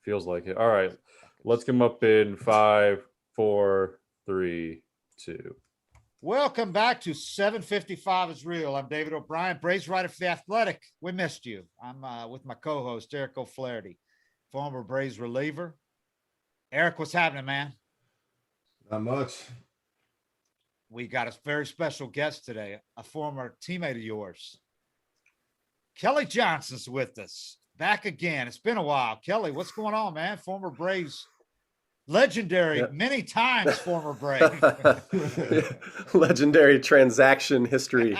Feels like it. All right. Let's come up in 5, 4, 3, 2. Welcome back to 755 is Real. I'm David O'Brien, Braves writer for The Athletic. We missed you. I'm with my co-host, Eric O'Flaherty, former Braves reliever. Eric, what's happening, man? Not much. We got a very special guest today, a former teammate of yours. Kelly Johnson's with us. Back again. It's been a while. Kelly, what's going on, man? Former Braves legendary, many times former Brave. Legendary transaction history.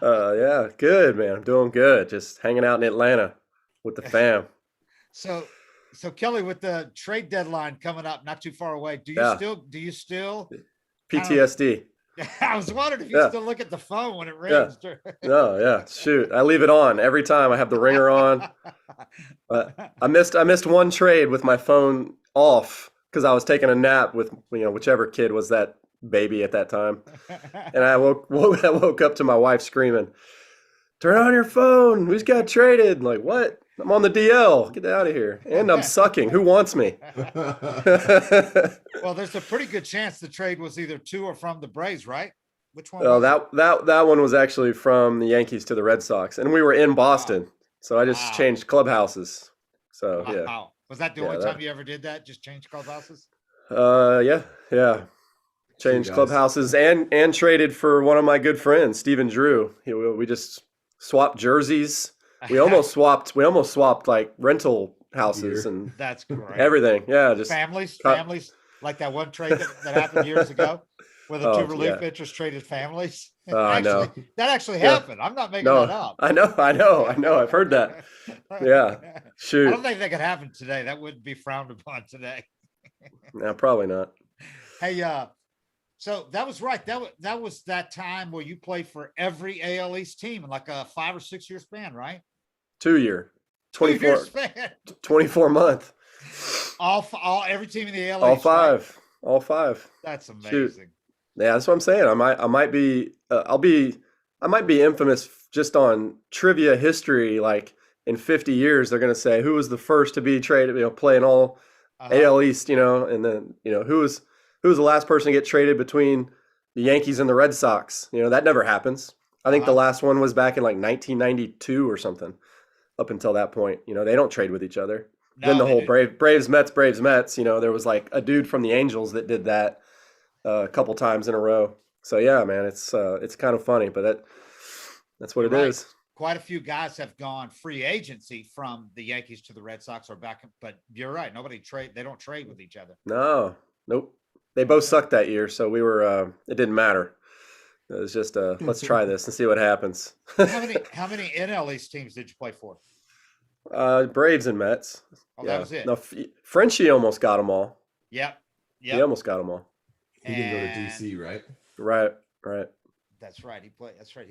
Yeah, good, man. I'm doing good. Just hanging out in Atlanta with the fam. So Kelly, with the trade deadline coming up not too far away, do you still PTSD? I was wondering if you still look at the phone when it rings. No, yeah. Shoot. I leave it on every time. I have the ringer on. I missed one trade with my phone off because I was taking a nap with whichever kid was that baby at that time. And I woke up to my wife screaming, "Turn on your phone. We just got traded." I'm like, what? I'm on the DL. Get out of here. And I'm sucking. Who wants me? Well, there's a pretty good chance the trade was either to or from the Braves, right? Which one? Oh, that one was actually from the Yankees to the Red Sox. And we were in Boston. Wow. So I just changed clubhouses. So, yeah. Wow. Was that the only time you ever did that? Just change clubhouses? Yeah. Changed clubhouses and traded for one of my good friends, Stephen Drew. We just swapped jerseys. We almost swapped like rental houses and that's great. Everything. Yeah, just families like that one trade that happened years ago where the two relief pitchers traded families. I know. That actually happened. I'm not making that up. I know. I've heard that. Yeah. Shoot. I don't think that could happen today. That wouldn't be frowned upon today. No, probably not. Hey, so that was right. That was that time where you played for every AL East team in like a 5 or 6 year span, right? 2 year. 24 month. Every team in the AL East. All five. That's amazing. Shoot. Yeah, that's what I'm saying. I might be infamous just on trivia history. Like in 50 years, they're going to say who was the first to be traded, playing all AL East, and then, who was the last person to get traded between the Yankees and the Red Sox. That never happens. I think the last one was back in like 1992 or something. Up until that point, they don't trade with each other. No, then the whole Braves Mets, there was like a dude from the Angels that did that a couple times in a row. So yeah, man, it's kind of funny, but that's what it is. Quite a few guys have gone free agency from the Yankees to the Red Sox or back, but you're right. They don't trade with each other. No, nope. They both sucked that year, so we were. It didn't matter. It was just let's try this and see what happens. How many NL East teams did you play for? Braves and Mets. Oh, that was it. No, Frenchie almost got them all. Yep. He almost got them all. He didn't go to DC, right? Right. That's right. He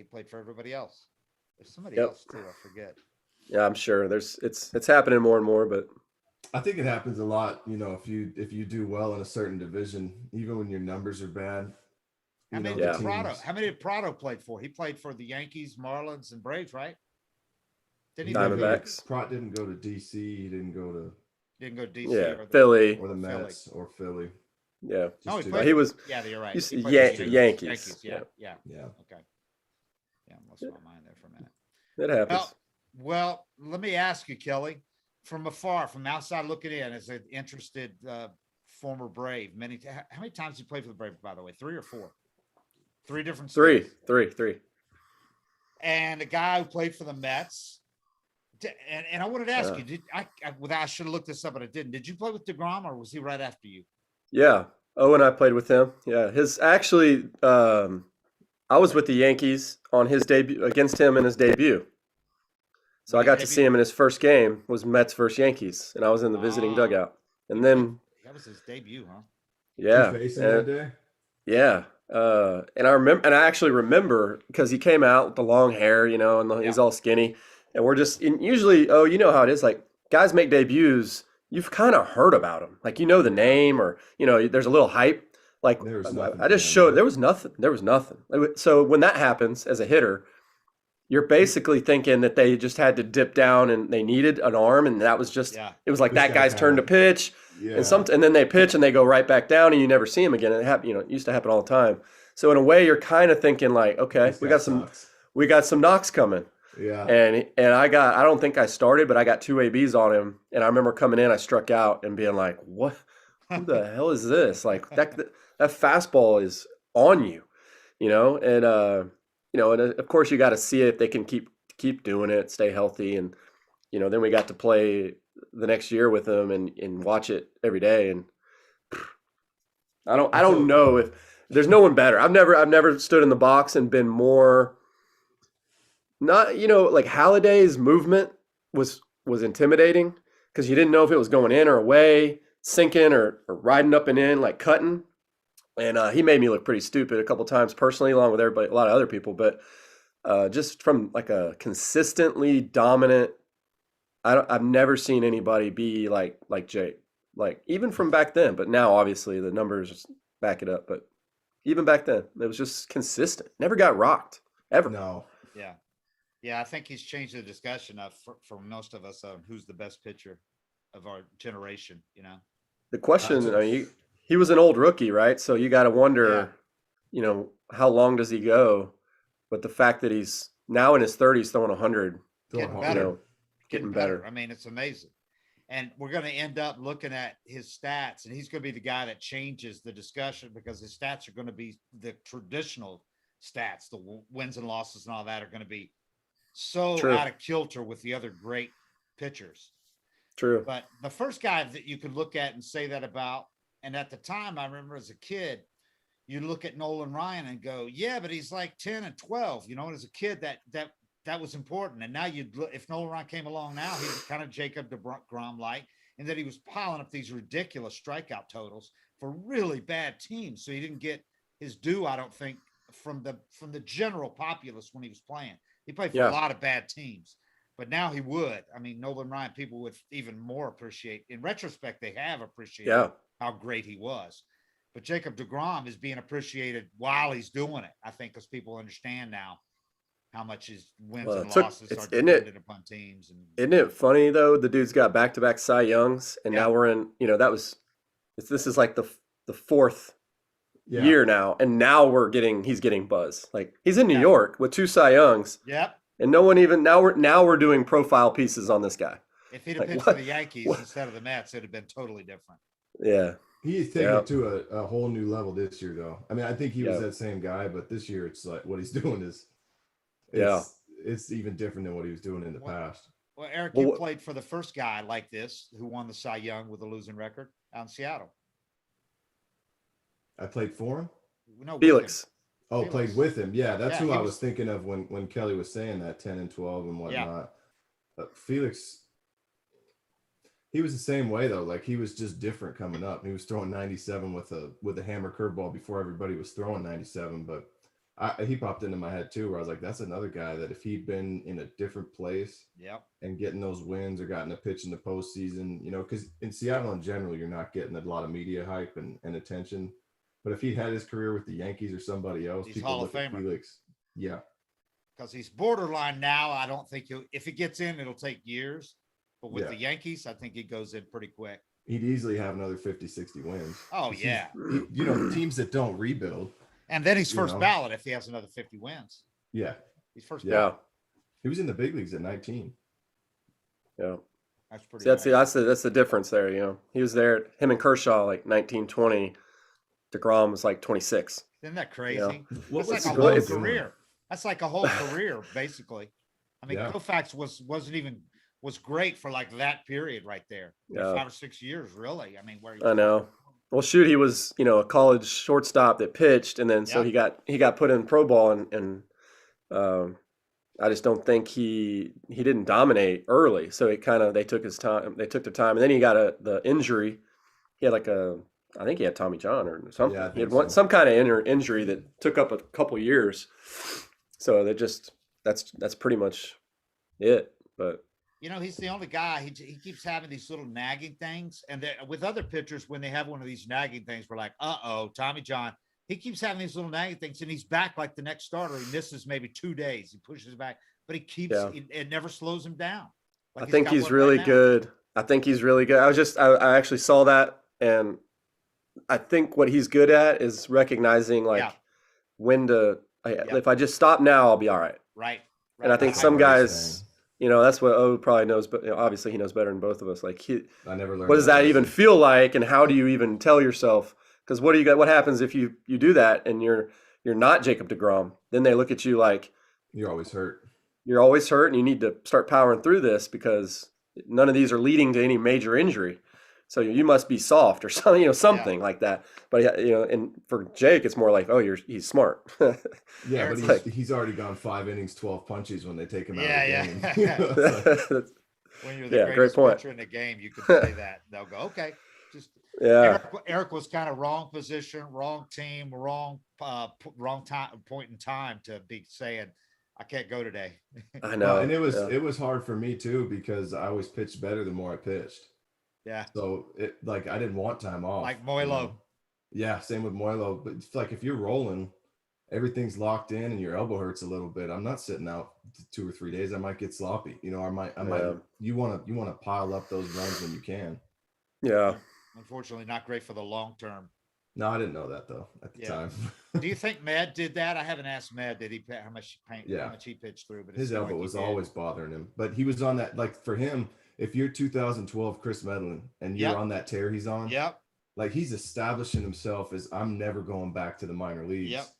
played for everybody else. There's somebody else too. I forget. Yeah, I'm sure. It's happening more and more, but I think it happens a lot. If you do well in a certain division, even when your numbers are bad. How many did Prado played for? He played for the Yankees, Marlins, and Braves, right? Diamondbacks. Prado didn't go to DC. He didn't go to DC. Yeah, Philly or the Mets or Philly. Yeah. No, he was. Yeah, you're right. Yankees. Yeah. Okay. Yeah, lost my mind there for a minute. It happens. Well, let me ask you, Kelly, from afar, from outside looking in, as an interested former Brave, how many times did you play for the Braves, by the way? 3 or 4? 3 different states? Three. And a guy who played for the Mets. And I wanted to ask you, I should have looked this up, but I didn't. Did you play with deGrom, or was he right after you? Yeah. Oh, and I played with him. Yeah. I was with the Yankees on his debut against him in his debut. So I got to see him in his first game was Mets versus Yankees, and I was in the visiting dugout. And then that was his debut, huh? Yeah. That day? Yeah. And I actually remember because he came out with the long hair, and he's all skinny. And we're just usually, you know how it is. Like guys make debuts, you've kind of heard about them. Like, the name or, there's a little hype. Like I just showed, there was nothing. So when that happens as a hitter, you're basically thinking that they just had to dip down and they needed an arm, and that was just it was like This that guy guy's turn to kinda- pitch, and then they pitch and they go right back down, and you never see him again. And it used to happen all the time. So in a way, you're kind of thinking like, okay, This we guy got sucks. some knocks coming. Yeah. And I don't think I started, but I got 2 ABs on him. And I remember coming in, I struck out and being like, what, who the hell is this? Like that fastball is on you, and, and of course you got to see if they can keep doing it, stay healthy. And, then we got to play the next year with them and watch it every day. And I don't know if there's no one better. I've never stood in the box and been more, not, like Halliday's movement was intimidating because you didn't know if it was going in or away, sinking or riding up and in, like cutting. And he made me look pretty stupid a couple times personally, along with everybody, a lot of other people. But just from like a consistently dominant, I've never seen anybody be like Jake, like even from back then. But now obviously the numbers back it up. But even back then, it was just consistent. Never got rocked ever. No. Yeah. Yeah, I think he's changed the discussion for most of us on who's the best pitcher of our generation, The question, I mean, he was an old rookie, right? So you got to wonder, how long does he go? But the fact that he's now in his 30s throwing 100, getting better. Getting better. I mean, it's amazing. And we're going to end up looking at his stats, and he's going to be the guy that changes the discussion because his stats are going to be the traditional stats. The wins and losses and all that are going to be so out of kilter with the other great pitchers. True. But the first guy that you could look at and say that about, and at the time, I remember as a kid, you look at Nolan Ryan and go, yeah, but he's like 10 and 12, and as a kid that was important. And now if Nolan Ryan came along now, he was kind of Jacob deGrom like, and that he was piling up these ridiculous strikeout totals for really bad teams. So he didn't get his due, I don't think, from the general populace when he was playing. He played for a lot of bad teams, but now he would. I mean, Nolan Ryan, people would even more appreciate. In retrospect, they have appreciated how great he was. But Jacob deGrom is being appreciated while he's doing it, I think, because people understand now how much his wins and losses are dependent upon teams. Isn't it funny, though? The dude's got back-to-back Cy Youngs, and now we're in, this is like the fourth year now, and now he's getting buzz. Like he's in New York with 2 Cy Youngs. Yep. And no one even now we're doing profile pieces on this guy. If he'd have pitched for the Yankees instead of the Mets, it'd have been totally different. Yeah. He's taking it to a whole new level this year, though. I mean, I think he was that same guy, but this year it's like what he's doing is it's even different than what he was doing in the past. Well, Eric, you played for the first guy like this who won the Cy Young with a losing record out in Seattle. I played for him? No, Felix. Oh, played with him. Yeah, that's who I was thinking of when Kelly was saying that 10 and 12 and whatnot. Felix, he was the same way though. Like he was just different coming up. He was throwing 97 with a hammer curveball before everybody was throwing 97. But he popped into my head too, where I was like, that's another guy that if he'd been in a different place, and getting those wins or gotten a pitch in the postseason, because in Seattle in general, you're not getting a lot of media hype and attention. But if he had his career with the Yankees or somebody else, he's people Hall look of at Famer. Felix. Yeah. Because he's borderline now. I don't think if he gets in, it'll take years. But with the Yankees, I think he goes in pretty quick. He'd easily have another 50, 60 wins. Oh, yeah. Teams that don't rebuild. And then he's first ballot if he has another 50 wins. Yeah. He's first ballot. He was in the big leagues at 19. Yeah. That's pretty that's the difference there, He was there, him and Kershaw, like 1920. deGrom was like 26. Isn't that crazy? What That's like was a whole doing? career. That's like a whole career, basically. I mean, Koufax was great for like that period right there. 5 or 6 years, really. I mean, I know. Well, shoot, he was, a college shortstop that pitched, and then so he got put in pro ball, and I just don't think he didn't dominate early. So they took his time. They took the time, and then he got the injury. He had I think he had Tommy John or something. Yeah, he had some kind of injury that took up a couple years. So that's pretty much it. But he's the only guy. He keeps having these little nagging things, and with other pitchers, when they have one of these nagging things, we're like, Tommy John. He keeps having these little nagging things, and he's back like the next starter. He misses maybe 2 days. He pushes back. but he keeps it never slows him down. Like I think he's really good. I think he's really good. I actually saw that, and I think what he's good at is recognizing when to. If I just stop now, I'll be all right. Right. And I think some guys, that's what O probably knows, but obviously he knows better than both of us. Like I never learned. What does that even feel like, and how do you even tell yourself? Because what happens if you do that and you're not Jacob deGrom? Then they look at you like you're always hurt. You're always hurt, and you need to start powering through this because none of these are leading to any major injury. So you must be soft or something, something like that. But and for Jake, it's more like, he's smart. Yeah, but he's already gone 5 innings, 12 punches when they take him out of the game. When you're the greatest pitcher in the game, you can say that. They'll go, okay. Just Eric was kind of wrong position, wrong team, wrong time, point in time to be saying, I can't go today. I know, and it was hard for me too because I always pitched better the more I pitched. Yeah. So I didn't want time off. Like Moilo. Yeah, same with Moilo. But it's like if you're rolling, everything's locked in and your elbow hurts a little bit. I'm not sitting out 2 or 3 days. I might get sloppy. I might. You want to pile up those runs when you can. Yeah. Unfortunately, not great for the long term. No, I didn't know that though at the time. Do you think Mad did that? I haven't asked Mad. Did he how much he pitched through? But his elbow was always bothering him. But he was on that. Like for him, if you're 2012 Chris Medlin and you're on that tear he's on, like he's establishing himself as I'm never going back to the minor leagues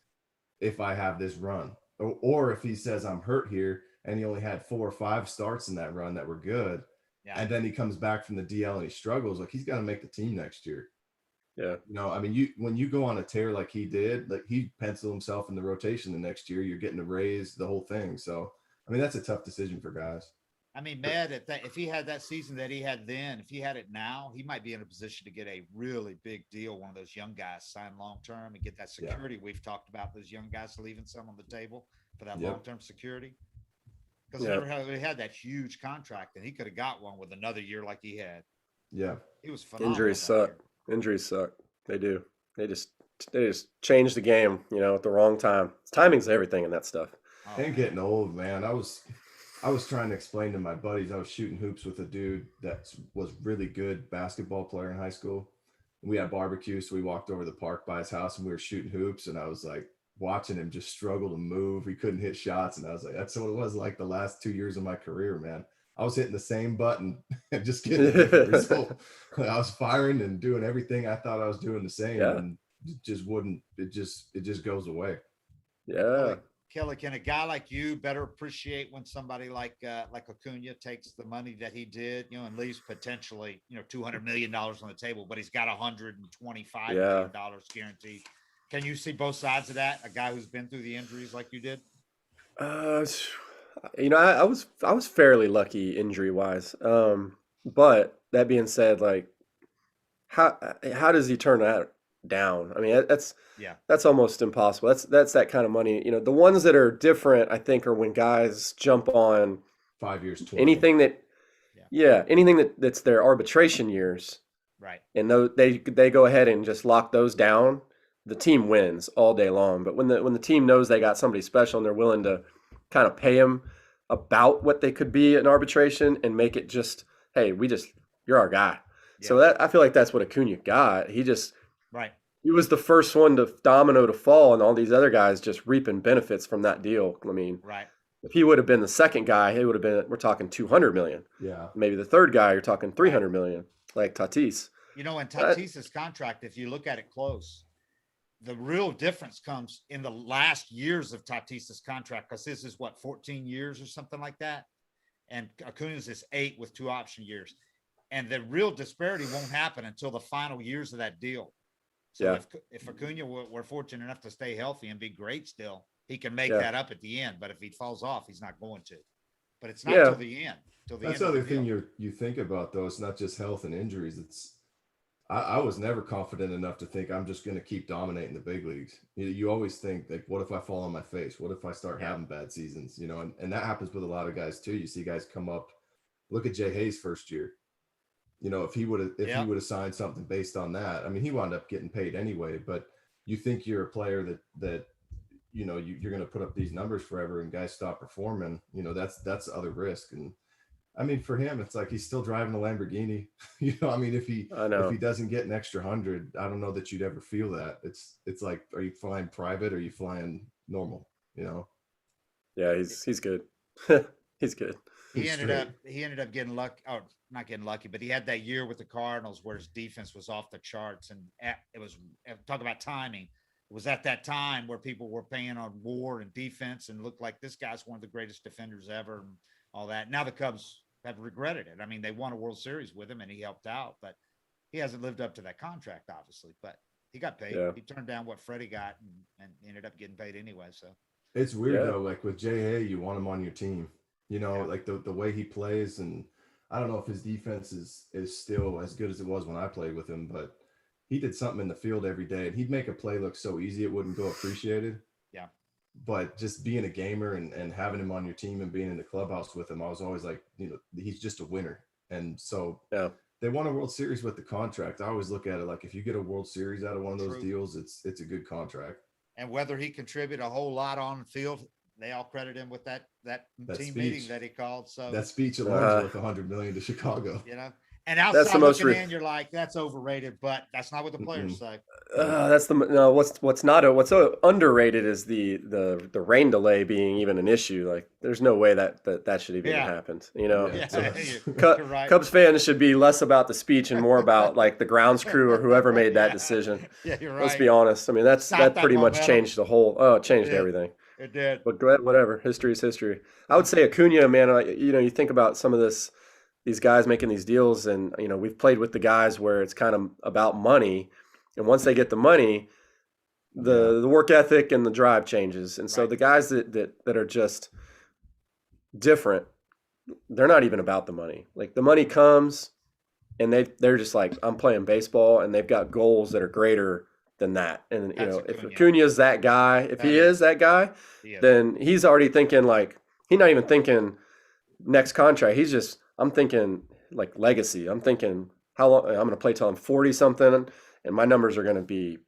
if I have this run, or if he says I'm hurt here and he only had 4 or 5 starts in that run that were good, and then he comes back from the DL and he struggles. Like he's got to make the team next year. Yeah. I mean, when you go on a tear like he did, like he penciled himself in the rotation the next year, you're getting a raise, the whole thing. So, I mean, that's a tough decision for guys. I mean, Mad, if he had that season that he had then, if he had it now, he might be in a position to get a really big deal. One of those young guys sign long-term and get that security. We've talked about those young guys leaving some on the table for that long-term security. Because he had that huge contract and he could have got one with another year like he had. Yeah. He was phenomenal. Injuries suck. They do. They just change the game, at the wrong time. Timing's everything in that stuff. And getting old, man. I was trying to explain to my buddies, I was shooting hoops with a dude that was really good basketball player in high school. We had barbecue, so we walked over to the park by his house and we were shooting hoops. And I was like watching him just struggle to move. He couldn't hit shots. And I was like, that's what it was like the last 2 years of my career, man. I was hitting the same button and just getting a different result. I was firing and doing everything I thought I was doing the same, and it just wouldn't. It just goes away. Yeah. Kelly, can a guy like you better appreciate when somebody like Acuna takes the money that he did, and leaves potentially, $200 million on the table, but he's got $125 million guaranteed. Can you see both sides of that? A guy who's been through the injuries like you did? I was fairly lucky injury wise. But that being said, like how does he turn that down? I mean, that's almost impossible. That's that kind of money. The ones that are different, I think, are when guys jump on 5 years, 20. anything that's their arbitration years. Right. And they go ahead and just lock those down. The team wins all day long. But when the team knows they got somebody special and they're willing to kind of pay him about what they could be in arbitration and make it just, hey, you're our guy. Yeah. So I feel like that's what Acuna got. He was the first one domino to fall, and all these other guys just reaping benefits from that deal. I mean, if he would have been the second guy, he would have been, we're talking 200 million. Yeah. Maybe the third guy, you're talking 300 million, like Tatis. In Tatis's contract, if you look at it close, the real difference comes in the last years of Tatis's contract, because this is 14 years or something like that. And Acuna's is 8 with 2 option years. And the real disparity won't happen until the final years of that deal. So if Acuna were fortunate enough to stay healthy and be great still, he can make that up at the end. But if he falls off, he's not going to. But it's not till the end. That's the other thing you think about, though. It's not just health and injuries. I was never confident enough to think I'm just going to keep dominating the big leagues. You always think, like, what if I fall on my face? What if I start having bad seasons? And that happens with a lot of guys too. You see guys come up. Look at Jay Hayes' first year. If he would have signed something based on that, I mean, he wound up getting paid anyway. But you think you're a player that you're going to put up these numbers forever and guys stop performing, that's the other risk. And I mean, for him, it's like he's still driving a Lamborghini. I mean, if he doesn't get an extra 100, I don't know that you'd ever feel that. It's like, are you flying private or are you flying normal? Yeah, he's good. He's good. He ended up getting lucky. Oh, not getting lucky, but he had that year with the Cardinals where his defense was off the charts, and it was, talk about timing. It was at that time where people were paying on WAR and defense, and looked like this guy's one of the greatest defenders ever, and all that. Now the Cubs have regretted it. I mean, they won a World Series with him, and he helped out, but he hasn't lived up to that contract, obviously. But he got paid. Yeah. He turned down what Freddie got, and ended up getting paid anyway. So it's weird though. Like with J.A., you want him on your team. Like the way he plays, and I don't know if his defense is still as good as it was when I played with him, but he did something in the field every day, and he'd make a play look so easy it wouldn't go appreciated. Yeah. But just being a gamer and having him on your team and being in the clubhouse with him, I was always like, he's just a winner. And so they won a World Series with the contract. I always look at it like, if you get a World Series out of one of those deals, it's a good contract. And whether he contributed a whole lot on the field, they all credit him with that team speech. Meeting that he called. So that speech alone is worth $100 million to Chicago. And outside looking in, you're like, that's overrated, but that's not what the players say. What's underrated is the rain delay being even an issue. Like, there's no way that should even happen. Right. Cubs fans should be less about the speech and more about like the grounds crew or whoever made that decision. Yeah, you're right. Let's be honest. I mean, that pretty much changed the whole. Changed everything. It did. But whatever. History is history. I would say Acuna, man. You think about some of these guys making these deals, and we've played with the guys where it's kind of about money, and once they get the money, the work ethic and the drive changes. And so the guys that are just different, they're not even about the money. Like, the money comes and they're just like, I'm playing baseball, and they've got goals that are greater than that. And if Acuna's that guy, if he is that guy, then he's already thinking, like, he's not even thinking next contract. I'm thinking like legacy. I'm thinking how long I'm going to play till I'm 40 something, and my numbers are going to be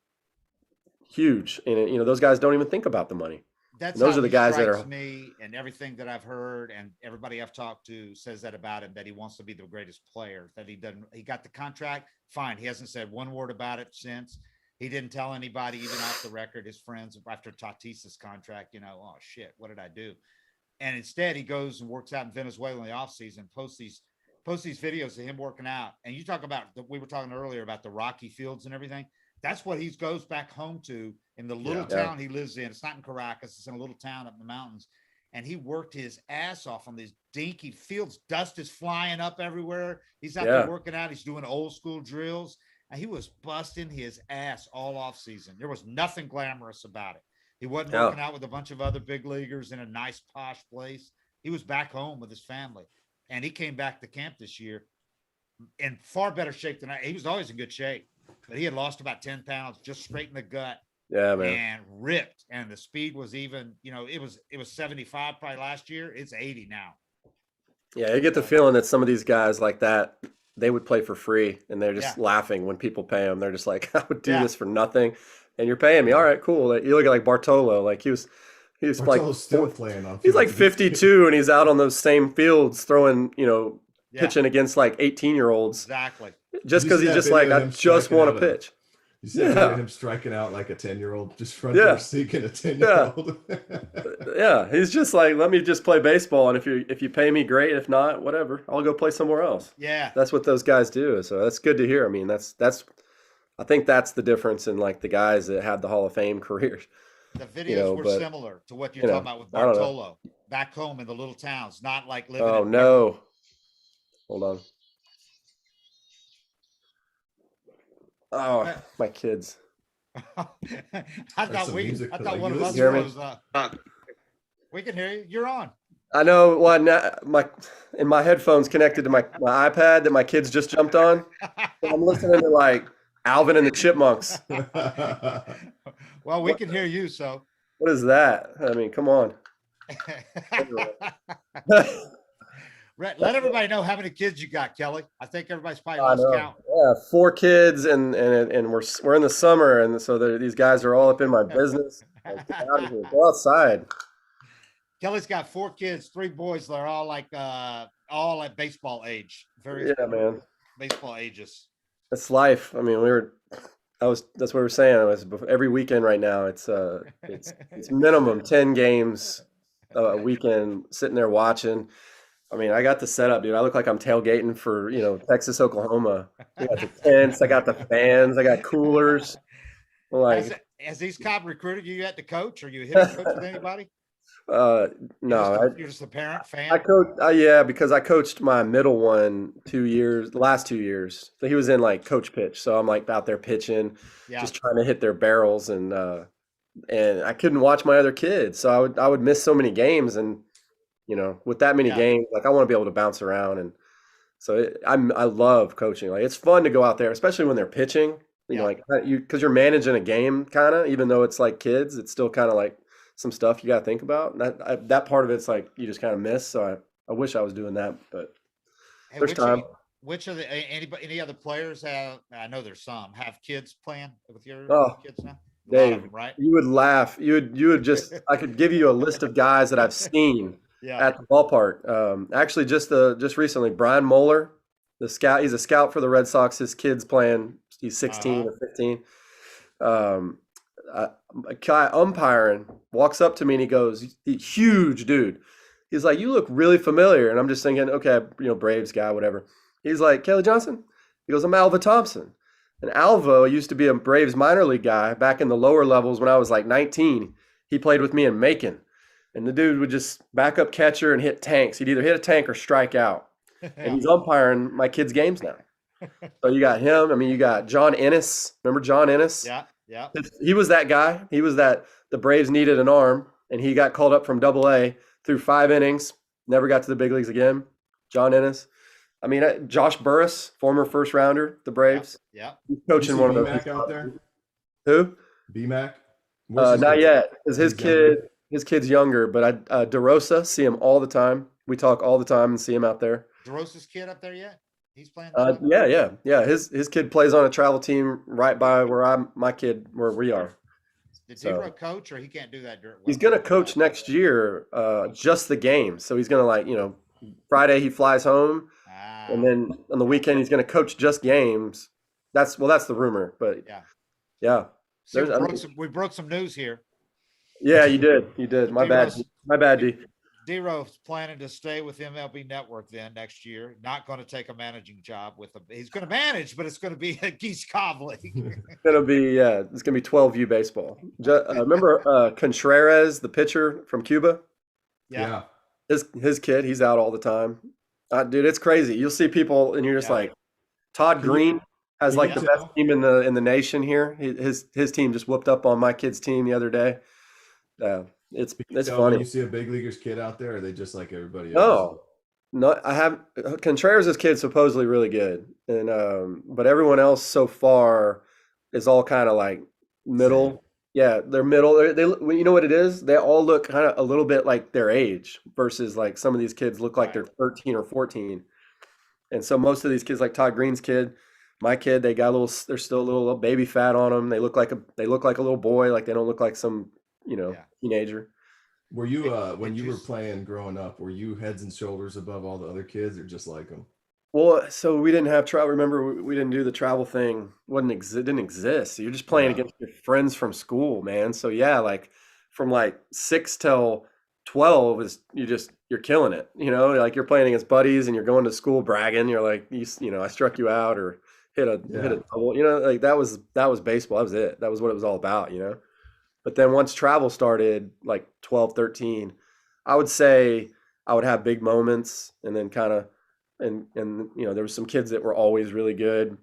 huge. And those guys don't even think about the money. Those are the guys that are me, and everything that I've heard and everybody I've talked to says that about him, that he wants to be the greatest player, that he got the contract. Fine. He hasn't said one word about it since. He didn't tell anybody, even off the record, his friends, after Tatis's contract, oh shit, what did I do? And instead he goes and works out in Venezuela in the off season, posts these videos of him working out. And you talk about, we were talking earlier about the rocky fields and everything. That's what he goes back home to in the little town he lives in. It's not in Caracas. It's in a little town up in the mountains. And he worked his ass off on these dinky fields. Dust is flying up everywhere. He's out there working out. He's doing old school drills. And he was busting his ass all off season. There was nothing glamorous about it. He wasn't working out with a bunch of other big leaguers in a nice posh place. He was back home with his family. And he came back to camp this year in far better shape than he was always in good shape. But he had lost about 10 pounds, just straight in the gut. Yeah, man. And ripped. And the speed was even, it was 75 probably last year. It's 80 now. Yeah, you get the feeling that some of these guys like that, they would play for free, and they're just laughing when people pay them. They're just like, I would do this for nothing, and you're paying me. All right, cool. You look at like Bartolo, like he was like still playing on. He's like 52, and he's out on those same fields throwing, pitching against like 18-year-olds. Exactly. Just because he's just like, I just want to pitch. You see him striking out like a 10-year-old, just front door seeking a 10-year-old. Yeah, he's just like, let me just play baseball, and if you pay me, great. If not, whatever, I'll go play somewhere else. Yeah, that's what those guys do. So that's good to hear. I mean, I think that's the difference in like the guys that have the Hall of Fame careers. The videos were similar to what you're talking about with Bartolo back home in the little towns, not like living. Oh no, hold on. Oh, my kids. I thought one of us was. We can hear you. You're on. I know. Well, my headphones connected to my iPad that my kids just jumped on. So I'm listening to like Alvin and the Chipmunks. Well, we can hear you. So. What is that? I mean, come on. Let everybody know how many kids you got, Kelly. I think everybody's probably lost count. Yeah, 4 kids, and we're in the summer, and so these guys are all up in my business. Get out of here. Go outside. Kelly's got 4 kids, 3 boys. They're all all at baseball age. Very Yeah, man. baseball ages. That's life. I mean, that's what we were saying. It was every weekend right now. It's minimum 10 games a weekend sitting there watching. I mean, I got the setup, dude. I look like I'm tailgating for, Texas, Oklahoma. I got the tents, I got the fans, I got coolers. Like, has East Cobb recruited you yet to coach? Are you hitting coach with anybody? no, You're just a parent fan. I coach. Yeah, because I coached my middle one last 2 years. So he was in like coach pitch. So I'm like out there pitching, just trying to hit their barrels, and I couldn't watch my other kids, so I would miss so many games, and with that many games, like I want to be able to bounce around, and so I love coaching. Like it's fun to go out there, especially when they're pitching. Because you're managing a game, kind of, even though it's like kids, it's still kind of like some stuff you got to think about. And that part of it's like you just kind of miss. So I wish I was doing that, but there's time. Which of any other players have? I know there's some have kids playing with your kids now. Dave, them, right? You would laugh. You would just. I could give you a list of guys that I've seen at the ballpark. Actually, just recently, Brian Moeller, the scout. He's a scout for the Red Sox. His kid's playing. He's 16 or 15. A guy umpiring walks up to me and he goes, huge dude. He's like, "You look really familiar." And I'm just thinking, okay, Braves guy, whatever. He's like, "Kelly Johnson?" He goes, "I'm Alva Thompson." And Alva used to be a Braves minor league guy back in the lower levels when I was like 19. He played with me in Macon. And the dude would just back up catcher and hit tanks. He'd either hit a tank or strike out. And he's umpiring my kids' games now. So you got him. I mean, you got John Ennis. Remember John Ennis? Yeah. He was that guy. He was that the Braves needed an arm, and he got called up from Double-A through 5 innings, never got to the big leagues again. John Ennis. I mean, Josh Burris, former first rounder, the Braves. Yeah. He's coaching one of those. B-Mac out there? Who? B-Mac? Not yet. Because his kid's younger, but DeRosa, see him all the time. We talk all the time and see him out there. DeRosa's kid up there yet? He's playing. Yeah. His kid plays on a travel team right by where we are. Did deGrom coach, or he can't do that? He's going to coach next year, just the game. So he's going to Friday he flies home, and then on the weekend he's going to coach just games. That's the rumor, but yeah. See, we broke some news here. Yeah, you did. My bad, D. D-Ro's planning to stay with MLB Network then next year. Not going to take a managing job with him. He's going to manage, but it's going to be a Geese Cobb league. It's going to be 12U baseball. Remember Contreras, the pitcher from Cuba? Yeah. His kid, he's out all the time. Dude, it's crazy. You'll see people and you're just like, Todd Green has like the best team in the nation here. His team just whooped up on my kid's team the other day. It's funny. When you see a big leaguer's kid out there, are they just like everybody else? No, I have Contreras' kid's supposedly really good, and but everyone else so far is all kind of like middle. Same. Yeah, they're middle. They you know what it is? They all look kind of a little bit like their age versus like some of these kids look like they're 13 or 14. And so most of these kids, like Todd Green's kid, my kid, they're still a little baby fat on them. They look like a little boy. Like they don't look like some teenager. Were you when you were playing growing up, were you heads and shoulders above all the other kids, or just like them? Well, so we didn't have travel. Remember, we didn't do the travel thing. Didn't exist. So you're just playing against your friends from school, man. So yeah, like from like 6 till 12 you're killing it. Like you're playing against buddies and you're going to school bragging. You're like, I struck you out or hit a double. Like that was baseball. That was it. That was what it was all about. But then once travel started, like 12, 13, I would say I would have big moments and then kind of, and there was some kids that were always really good,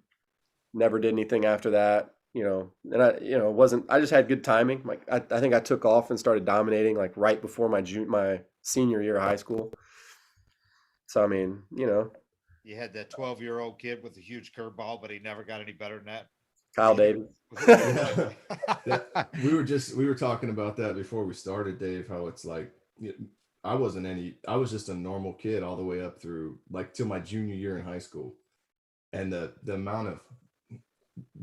never did anything after that, and I just had good timing. Like I think I took off and started dominating like right before my senior year of high school. So, I mean, You had that 12-year-old kid with a huge curveball, but he never got any better than that. Kyle Davis. We were talking about that before we started, Dave, how it's like, I was just a normal kid all the way up through like till my junior year in high school. And the amount of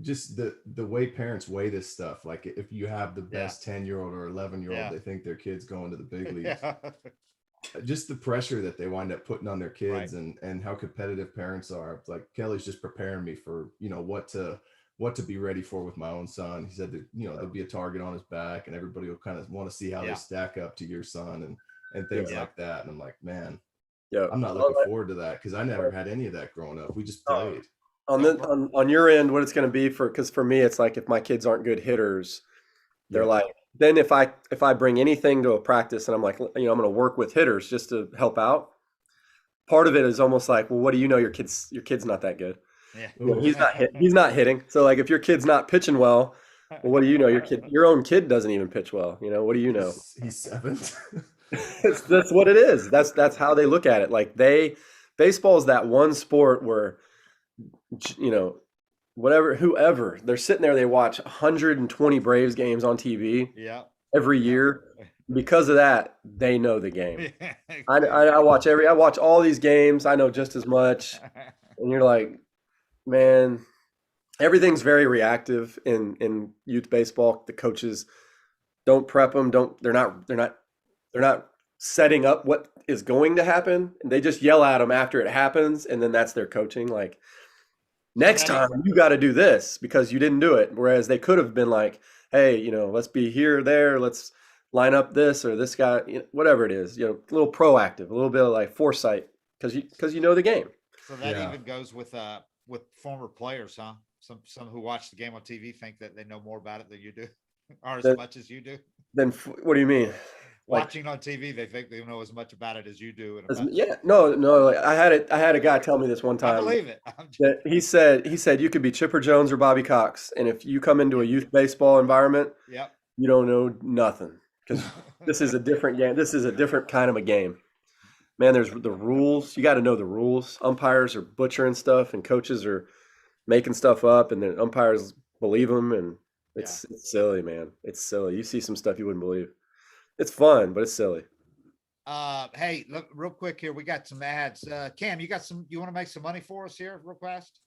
just the way parents weigh this stuff. Like if you have the best 10-year-old or 11-year-old, they think their kid's going to the big leagues. Just the pressure that they wind up putting on their kids, and how competitive parents are. Like Kelly's just preparing me for, what to be ready for with my own son. He said that, there'll be a target on his back, and everybody will kind of want to see how they stack up to your son and things like that. And I'm like, man, I'm not looking forward to that, because I never had any of that growing up. We just played. On your end, what it's going to be because for me, it's like if my kids aren't good hitters, they're like, then if I bring anything to a practice and I'm like, I'm going to work with hitters just to help out. Part of it is almost like, well, what do you know? Your kid's not that good. Yeah. He's not hitting. So like, if your kid's not pitching well, what do you know? Your own kid doesn't even pitch well. What do you know? He's 7. That's what it is. That's how they look at it. Like baseball is that one sport where, whoever they're sitting there, they watch 120 Braves games on TV every year. Because of that, they know the game. I watch all these games. I know just as much. And you're like, man, everything's very reactive in youth baseball. The coaches don't prep them. They're not setting up what is going to happen. And they just yell at them after it happens. And then that's their coaching. Like, next time you got to do this because you didn't do it. Whereas they could have been like, hey, let's be here, there. Let's line up this or this guy, whatever it is, a little proactive, a little bit of like foresight because you know the game. So that even goes with former players, huh? Some who watch the game on TV think that they know more about it than you do, or as much as you do. Then what do you mean? Watching on TV, they think they know as much about it as you do. No. Like I had a guy tell me this one time. I believe it. That he said you could be Chipper Jones or Bobby Cox, and if you come into a youth baseball environment, you don't know nothing because this is a different game. This is a different kind of a game. Man, there's the rules. You got to know the rules. Umpires are butchering stuff, and coaches are making stuff up, and then umpires believe them, and it's silly, man. It's silly. You see some stuff you wouldn't believe. It's fun, but it's silly. Hey, look, real quick here. We got some ads. Cam, you want to make some money for us here real fast?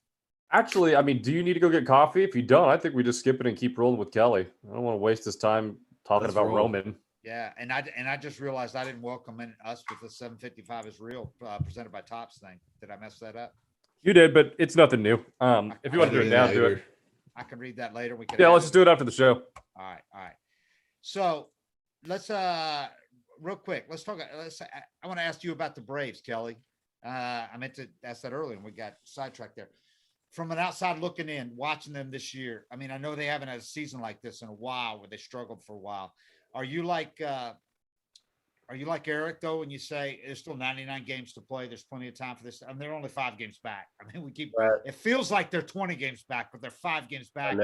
Actually, do you need to go get coffee? If you don't, I think we just skip it and keep rolling with Kelly. I don't want to waste this time talking about Roman. Yeah. And I just realized I didn't welcome in us with the 755 is real presented by Topps thing. Did I mess that up? You did, but it's nothing new. If you want to do it now, do it. I can read that later. Let's just do it after the show. All right. So let's real quick. Let's talk. I want to ask you about the Braves, Kelly. I meant to ask that earlier, and we got sidetracked there. From an outside looking in, watching them this year, I know they haven't had a season like this in a while, where they struggled for a while. Are you like Eric though, when you say there's still 99 games to play? There's plenty of time for this. They're only 5 games back. It feels like they're 20 games back, but they're 5 games back.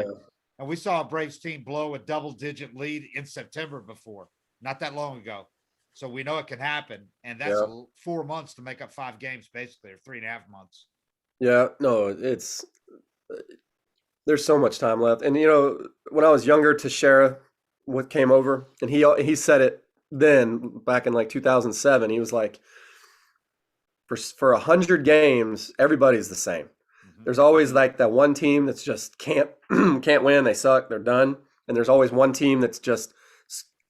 And we saw a Braves team blow a double-digit lead in September before, not that long ago. So we know it can happen. And that's 4 months to make up 5 games, basically, or 3.5 months. Yeah, no, there's so much time left. And, when I was younger, Teixeira came over, and he said it then back in like 2007. He was like, for 100 games, everybody's the same. Mm-hmm. There's always like that one team that's just can't win. They suck. They're done. And there's always one team that's just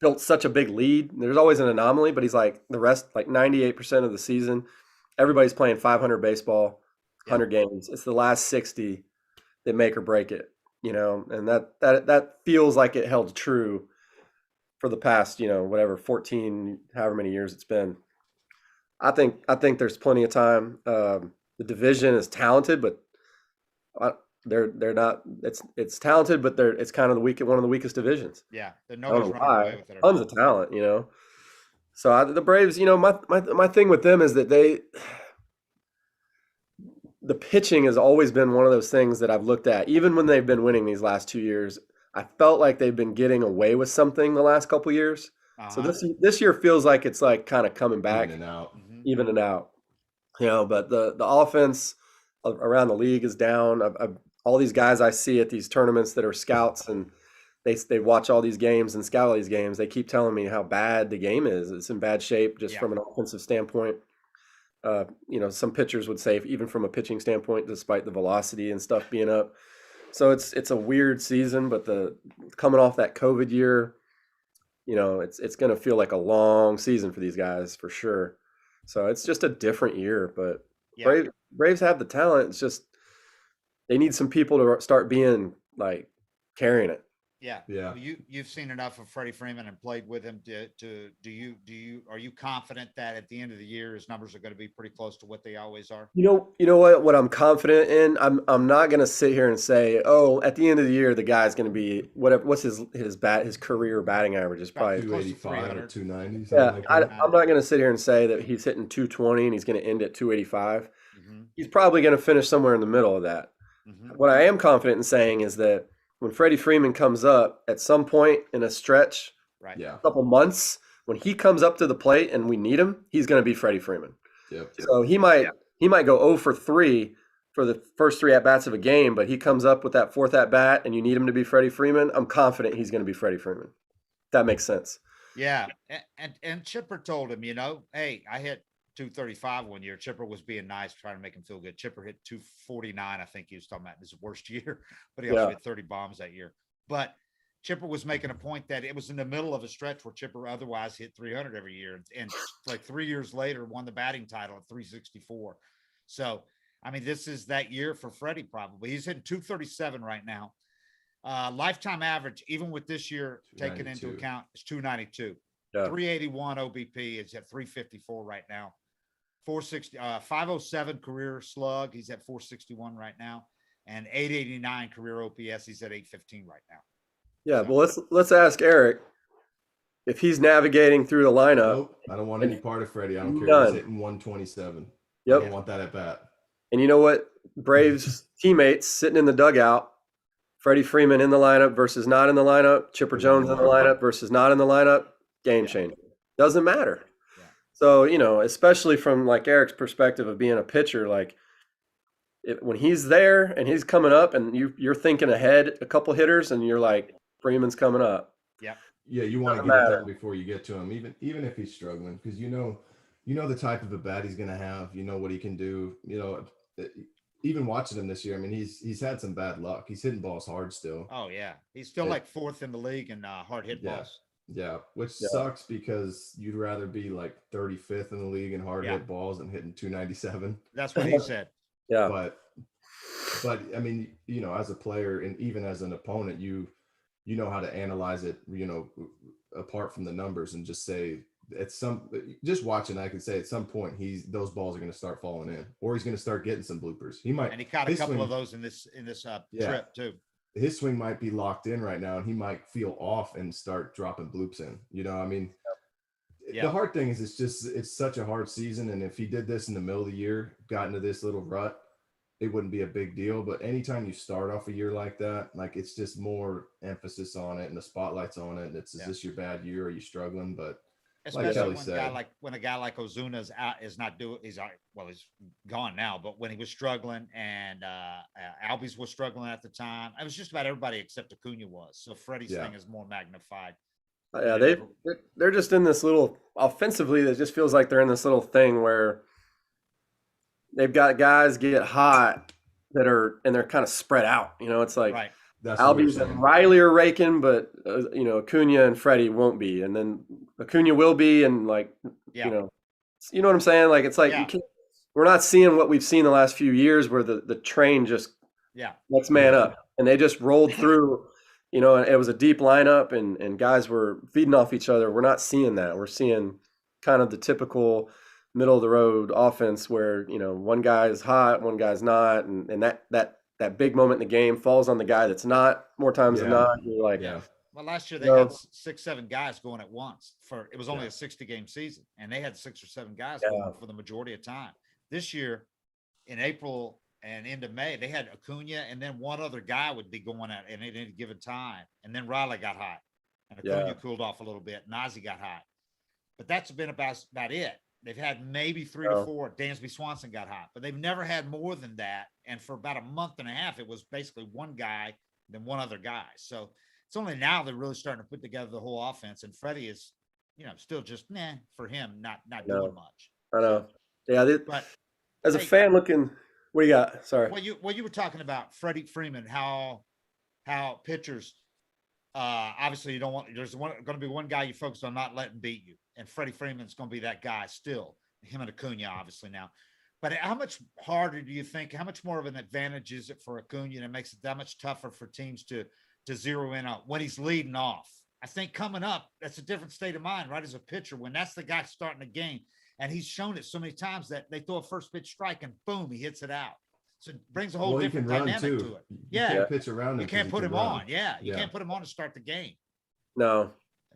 built such a big lead. There's always an anomaly, but he's like the rest, like 98% of the season, everybody's playing 500 baseball, 100 games. It's the last 60 that make or break it, and that feels like it held true for the past, 14, however many years it's been. I think there's plenty of time. The division is talented, but they're not. It's talented, but it's kind of one of the weakest divisions. Yeah, nobody's running away with it. Tons of talent, So the Braves, my thing with them is that the pitching has always been one of those things that I've looked at, even when they've been winning these last 2 years. I felt like they've been getting away with something the last couple of years. So this year feels like it's like kind of coming back, evening out. But the offense around the league is down. All these guys I see at these tournaments that are scouts, and they watch all these games and scout all these games. They keep telling me how bad the game is. It's in bad shape just from an offensive standpoint. Some pitchers would say even from a pitching standpoint, despite the velocity and stuff being up. So it's a weird season, but coming off that COVID year, it's going to feel like a long season for these guys for sure. So it's just a different year, but Yeah. Braves have the talent. It's just they need some people to start being like carrying it. Yeah. Yeah. Well, you've seen enough of Freddie Freeman and played with him are you confident that at the end of the year his numbers are going to be pretty close to what they always are? You know what I'm confident in? I'm not going to sit here and say, "Oh, at the end of the year the guy's going to be whatever what's his career batting average is probably 285 or 290. Yeah, Like that. I'm not going to sit here and say that he's hitting 220 and he's going to end at 285. Mm-hmm. He's probably going to finish somewhere in the middle of that. Mm-hmm. What I am confident in saying is that when Freddie Freeman comes up at some point in a stretch, Right. Yeah. a couple months, when he comes up to the plate and we need him, he's going to be Freddie Freeman. Yep. So he might go 0 for 3 for the first 3 at-bats of a game, but he comes up with that 4th at-bat and you need him to be Freddie Freeman, I'm confident he's going to be Freddie Freeman. That makes sense. Yeah. And Chipper told him, hey, I hit 235 one year. Chipper was being nice, trying to make him feel good. Chipper hit 249. I think he was talking about his worst year, but he also hit 30 bombs that year. But Chipper was making a point that it was in the middle of a stretch where Chipper otherwise hit 300 every year. And like 3 years later, won the batting title at 364. So, I mean, this is that year for Freddie probably. He's hitting 237 right now. Lifetime average, even with this year taken into account, is 292. Yeah. 381 OBP is at 354 right now. 507 career slug. He's at 461 right now, and 889 career OPS. He's at 815 right now. Yeah, so, well, let's ask Eric if he's navigating through the lineup. Nope, I don't want any part of Freddie. I don't care. He's hitting 127. Yep. I don't want that at bat. And you know what? Braves teammates sitting in the dugout. Freddie Freeman in the lineup versus not in the lineup. Chipper Jones in the lineup versus not in the lineup. Game changer. Doesn't matter. So, especially from like Eric's perspective of being a pitcher, like when he's there and he's coming up and you're thinking ahead a couple hitters and you're like, Freeman's coming up. Yeah. Yeah. You want to get it done before you get to him, even if he's struggling, because you know the type of a bat he's going to have, what he can do, even watching him this year. I mean, he's had some bad luck. He's hitting balls hard still. Oh yeah. He's still like 4th in the league in hard hit balls. Yeah, which sucks because you'd rather be like 35th in the league in hard hit balls than hitting 297. That's what he said. Yeah. But I mean, as a player and even as an opponent, you know how to analyze it, apart from the numbers and just say just watching, I could say at some point those balls are going to start falling in, or he's going to start getting some bloopers. He might, and he caught a couple of those in this trip too. His swing might be locked in right now and he might feel off and start dropping bloops in. I mean, the hard thing is it's such a hard season. And if he did this in the middle of the year, got into this little rut, it wouldn't be a big deal. But anytime you start off a year like that, like it's just more emphasis on it and the spotlight's on it. And is this your bad year? Are you struggling? But especially when a guy like Ozuna's out, he's gone now, but when he was struggling and Albies was struggling at the time, it was just about everybody except Acuna was. So Freddie's thing is more magnified. Yeah, they're just in this little offensively. It just feels like they're in this little thing where they've got guys get hot they're kind of spread out. It's like Albies and Riley are raking, but Acuna and Freddie won't be, and then Acuna will be, and you know what I'm saying? Like it's like we're not seeing what we've seen the last few years, where the train just let's man up, and they just rolled through. And it was a deep lineup, and guys were feeding off each other. We're not seeing that. We're seeing kind of the typical middle of the road offense where one guy is hot, one guy's not, and that big moment in the game falls on the guy that's not more times than not. You're like, well, last year they had 6-7 guys going at once. It was only a 60-game season, and they had 6 or 7 guys going for the majority of time. This year, in April and into May, they had Acuna, and then one other guy would be going at any given time, and then Riley got hot, and Acuna cooled off a little bit. Nazi got hot, but that's been about it. They've had maybe 3 to 4. Dansby Swanson got hot, but they've never had more than that. And for about a month and a half, it was basically one guy, then one other guy. So it's only now they're really starting to put together the whole offense. And Freddie is, still just for him, not doing much. I know. But as a fan looking What do you got? Sorry. Well, you were talking about Freddie Freeman, how pitchers, obviously you don't want, there's going to be one guy you focus on not letting beat you. And Freddie Freeman's going to be that guy still, him and Acuna obviously now. But how much harder do you think, how much more of an advantage is it for Acuna, and it makes it that much tougher for teams to zero in on when he's leading off? I think coming up, that's a different state of mind, right? As a pitcher, when that's the guy starting the game, and he's shown it so many times that they throw a first pitch strike and boom, he hits it out. So it brings a whole different dynamic to it. You can't pitch around him. You can't put him on. Yeah. You can't put him on to start the game. No.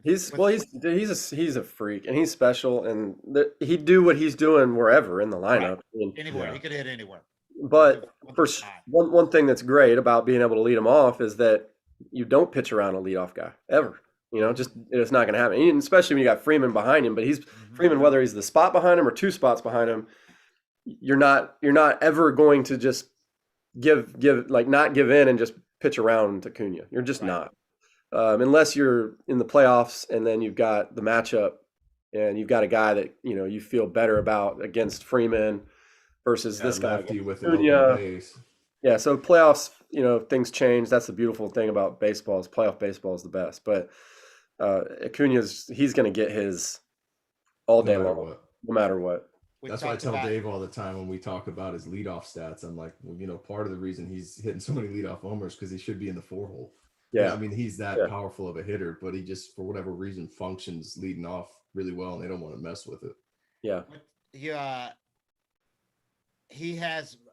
He's a freak, and he's special, and he'd do what he's doing wherever in the lineup. Right. Anywhere. He could hit anywhere. But one thing that's great about being able to lead him off is that you don't pitch around a leadoff guy ever. Just it's not going to happen. And especially when you got Freeman behind him. But he's Freeman, whether he's the spot behind him or two spots behind him, you're not ever going to just not give in and just pitch around Acuna. You're just not. Unless you're in the playoffs and then you've got the matchup and you've got a guy that you feel better about against Freeman versus this guy with an open base. Yeah, so playoffs, things change. That's the beautiful thing about baseball is playoff baseball is the best. But he's going to get his all day long, no matter what. That's why I tell Dave all the time when we talk about his leadoff stats. I'm like, well, part of the reason he's hitting so many leadoff homers because he should be in the 4-hole. Yeah, I mean, he's that powerful of a hitter, but he just, for whatever reason, functions leading off really well, and they don't want to mess with it. Yeah.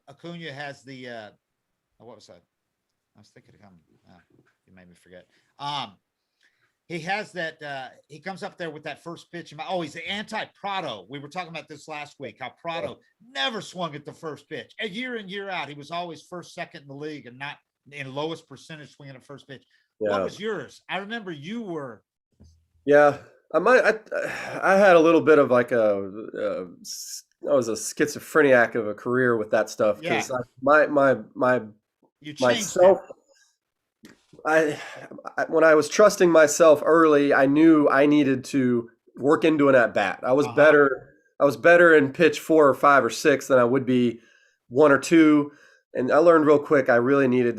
Acuna has the what was that? I was thinking you made me forget. He has that. He comes up there with that first pitch. He's the anti-Prado. We were talking about this last week. How Prado never swung at the first pitch. A year in, year out, he was always first, second in the league, and not in lowest percentage swinging at first pitch. Yeah. What was yours? I remember you were. Yeah, I had a little bit of like I was a schizophrenic of a career with that stuff because myself. When I was trusting myself early, I knew I needed to work into an at bat. I was better in pitch 4 or 5 or 6 than I would be 1 or 2. And I learned real quick I really needed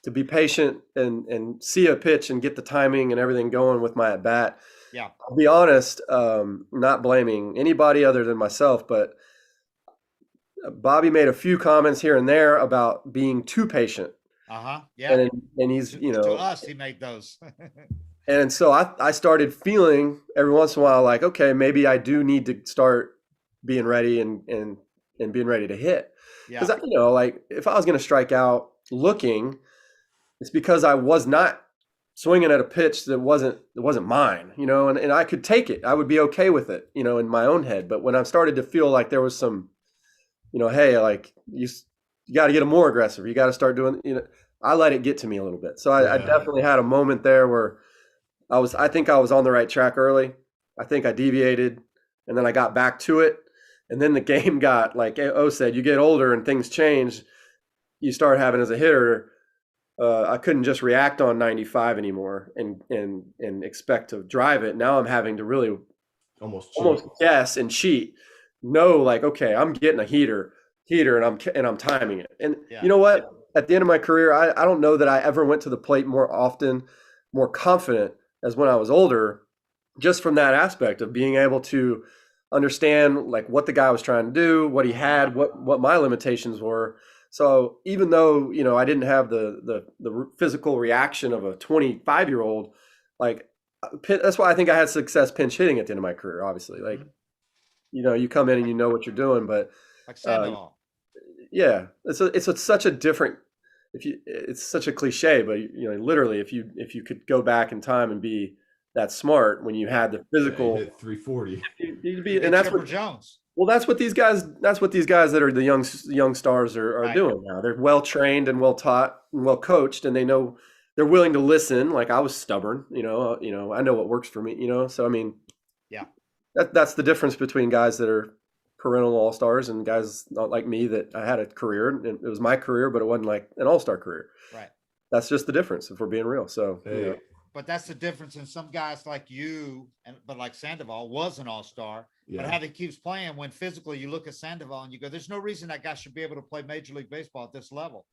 to be patient and see a pitch and get the timing and everything going with my at bat. Yeah. I'll be honest, not blaming anybody other than myself, but Bobby made a few comments here and there about being too patient. Yeah. And he's, to us, he made those. And so I started feeling every once in a while like, okay, maybe I do need to start being ready and being ready to hit. Because like if I was going to strike out looking, it's because I was not swinging at a pitch that wasn't mine, and I could take it. I would be okay with it, in my own head. But when I started to feel like there was some, hey, like you got to get more aggressive. You got to start doing, I let it get to me a little bit. So I definitely had a moment there where I think I was on the right track early. I think I deviated and then I got back to it. And then the game got, like O said, you get older and things change. You start having as a hitter, I couldn't just react on 95 anymore and expect to drive it. Now I'm having to really almost guess and cheat. Know like, okay, I'm getting a heater and I'm timing it. And you know what? At the end of my career, I don't know that I ever went to the plate more often, more confident as when I was older, just from that aspect of being able to understand like what the guy was trying to do, what he had, what my limitations were. So even though, I didn't have the physical reaction of a 25-year-old, like that's why I think I had success pinch hitting at the end of my career, obviously. Like, you come in and you know what you're doing, but yeah, it's such a different, it's such a cliche, but literally if you could go back in time and be that smart when you had the physical hit 340, you'd be, and that's what Jones. Well, that's what these guys that are the young stars are doing now. They're well trained and well taught and well coached, and they know they're willing to listen. Like I was stubborn, I know what works for me, So I mean, that's the difference between guys that are perennial all-stars and guys not like me that I had a career and it was my career, but it wasn't like an all-star career. Right. That's just the difference if we're being real. So hey, But that's the difference in some guys like you, but like Sandoval was an all-star. Yeah. But how he keeps playing when physically you look at Sandoval and you go, there's no reason that guy should be able to play Major League Baseball at this level.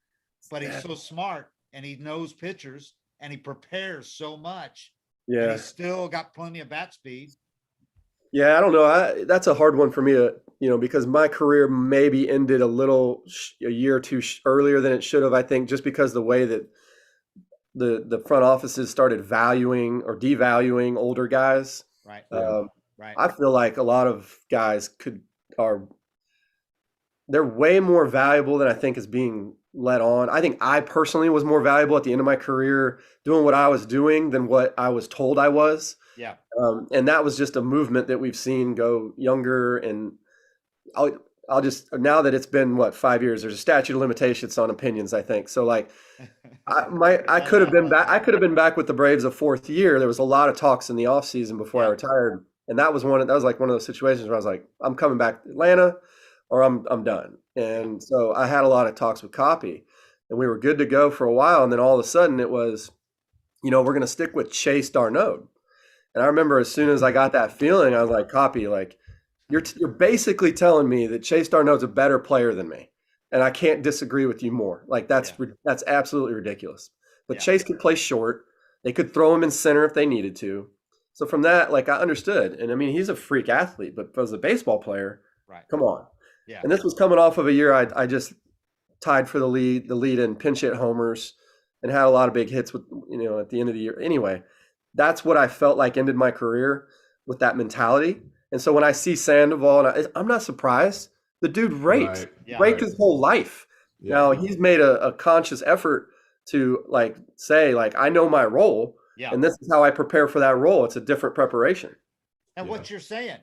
But he's so smart and he knows pitchers and he prepares so much. Yeah. And he's still got plenty of bat speed. Yeah, I don't know. That's a hard one for me to, because my career maybe ended a year or two earlier than it should have, I think, just because the way that the front offices started valuing or devaluing older guys. Right. Right. I feel like a lot of guys they're way more valuable than I think is being let on. I think I personally was more valuable at the end of my career doing what I was doing than what I was told I was. Yeah. And that was just a movement that we've seen go younger. And I'll just, now that it's been 5 years, there's a statute of limitations on opinions, I think. So like I could have been back with the Braves a fourth year. There was a lot of talks in the off season before I retired. And that was like one of those situations where I was like, I'm coming back to Atlanta or I'm done. And so I had a lot of talks with Copy and we were good to go for a while. And then all of a sudden it was, we're going to stick with Chase Darnode. And I remember as soon as I got that feeling, I was like, Copy, like you're basically telling me that Chase Darnode's a better player than me. And I can't disagree with you more. Like that's absolutely ridiculous. But Chase could play short. They could throw him in center if they needed to. So from that, like I understood. And I mean, he's a freak athlete, but as a baseball player, come on. Yeah. And this was coming off of a year I just tied for the lead in pinch hit homers and had a lot of big hits with, at the end of the year. Anyway, that's what I felt like ended my career with that mentality. And so when I see Sandoval, I'm not surprised. The dude raked his whole life. Yeah. Now he's made a conscious effort to say I know my role and this is how I prepare for that role. It's a different preparation. And what you're saying,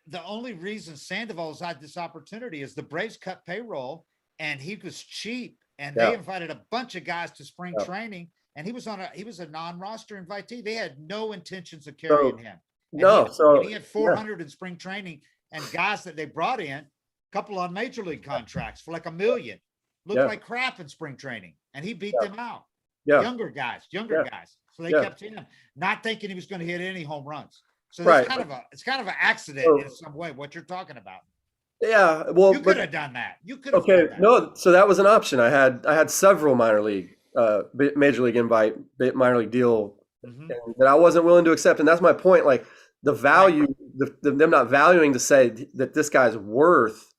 the only reason Sandoval's had this opportunity is the Braves cut payroll and he was cheap and they invited a bunch of guys to spring training and he was a non-roster invitee. They had no intentions of carrying him. And he had 400 in spring training and guys that they brought in, a couple on major league contracts for like $1 million, looked like crap in spring training and he beat them out. Younger guys. So they kept him, not thinking he was going to hit any home runs. So it's kind of an accident in some way, what you're talking about. Yeah. Well, you could have done that. No. So that was an option. I had several minor league, major league invite, minor league deal that I wasn't willing to accept. And that's my point. Like the value, them not valuing to say that this guy's worth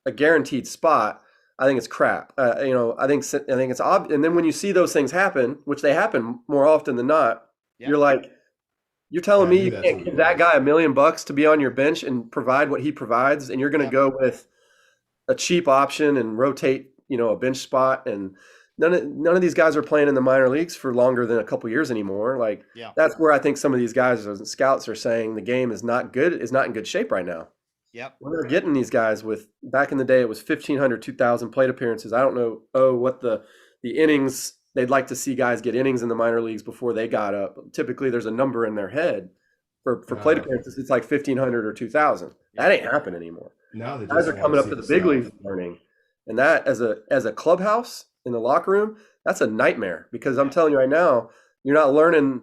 a guaranteed spot. I think it's crap. I think it's obvious. And then when you see those things happen, which they happen more often than not, you're like, you're telling me you can't give that guy $1 million to be on your bench and provide what he provides, and you're going to go with a cheap option and rotate, a bench spot. And none of these guys are playing in the minor leagues for longer than a couple years anymore. That's where I think some of these guys and scouts are saying the game is not in good shape right now. Yep. We're getting these guys with, back in the day, it was 1,500, 2,000 plate appearances. I don't know, what the innings, they'd like to see guys get innings in the minor leagues before they got up. Typically, there's a number in their head for plate appearances. It's like 1,500 or 2,000. That ain't happening anymore. Now they guys are coming up to the big leagues learning. And that, as a clubhouse in the locker room, that's a nightmare because I'm telling you right now, you're not learning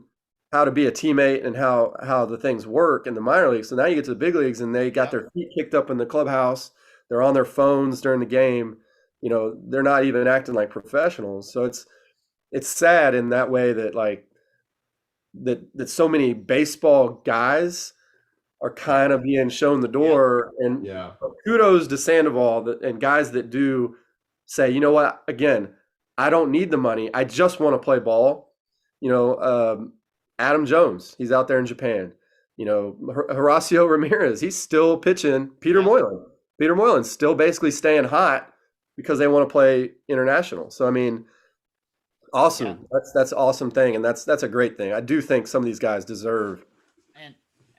how to be a teammate and how the things work in the minor leagues. So now you get to the big leagues and they got their feet kicked up in the clubhouse. They're on their phones during the game. They're not even acting like professionals. So it's sad in that way that that so many baseball guys are kind of being shown the door. And kudos to Sandoval and guys that do say, you know what, again, I don't need the money. I just want to play ball. Adam Jones, he's out there in Japan. Horacio Ramirez, he's still pitching. Peter Moylan's still basically staying hot because they want to play international. So, I mean, awesome. Yeah. That's awesome thing. And that's a great thing. I do think some of these guys deserve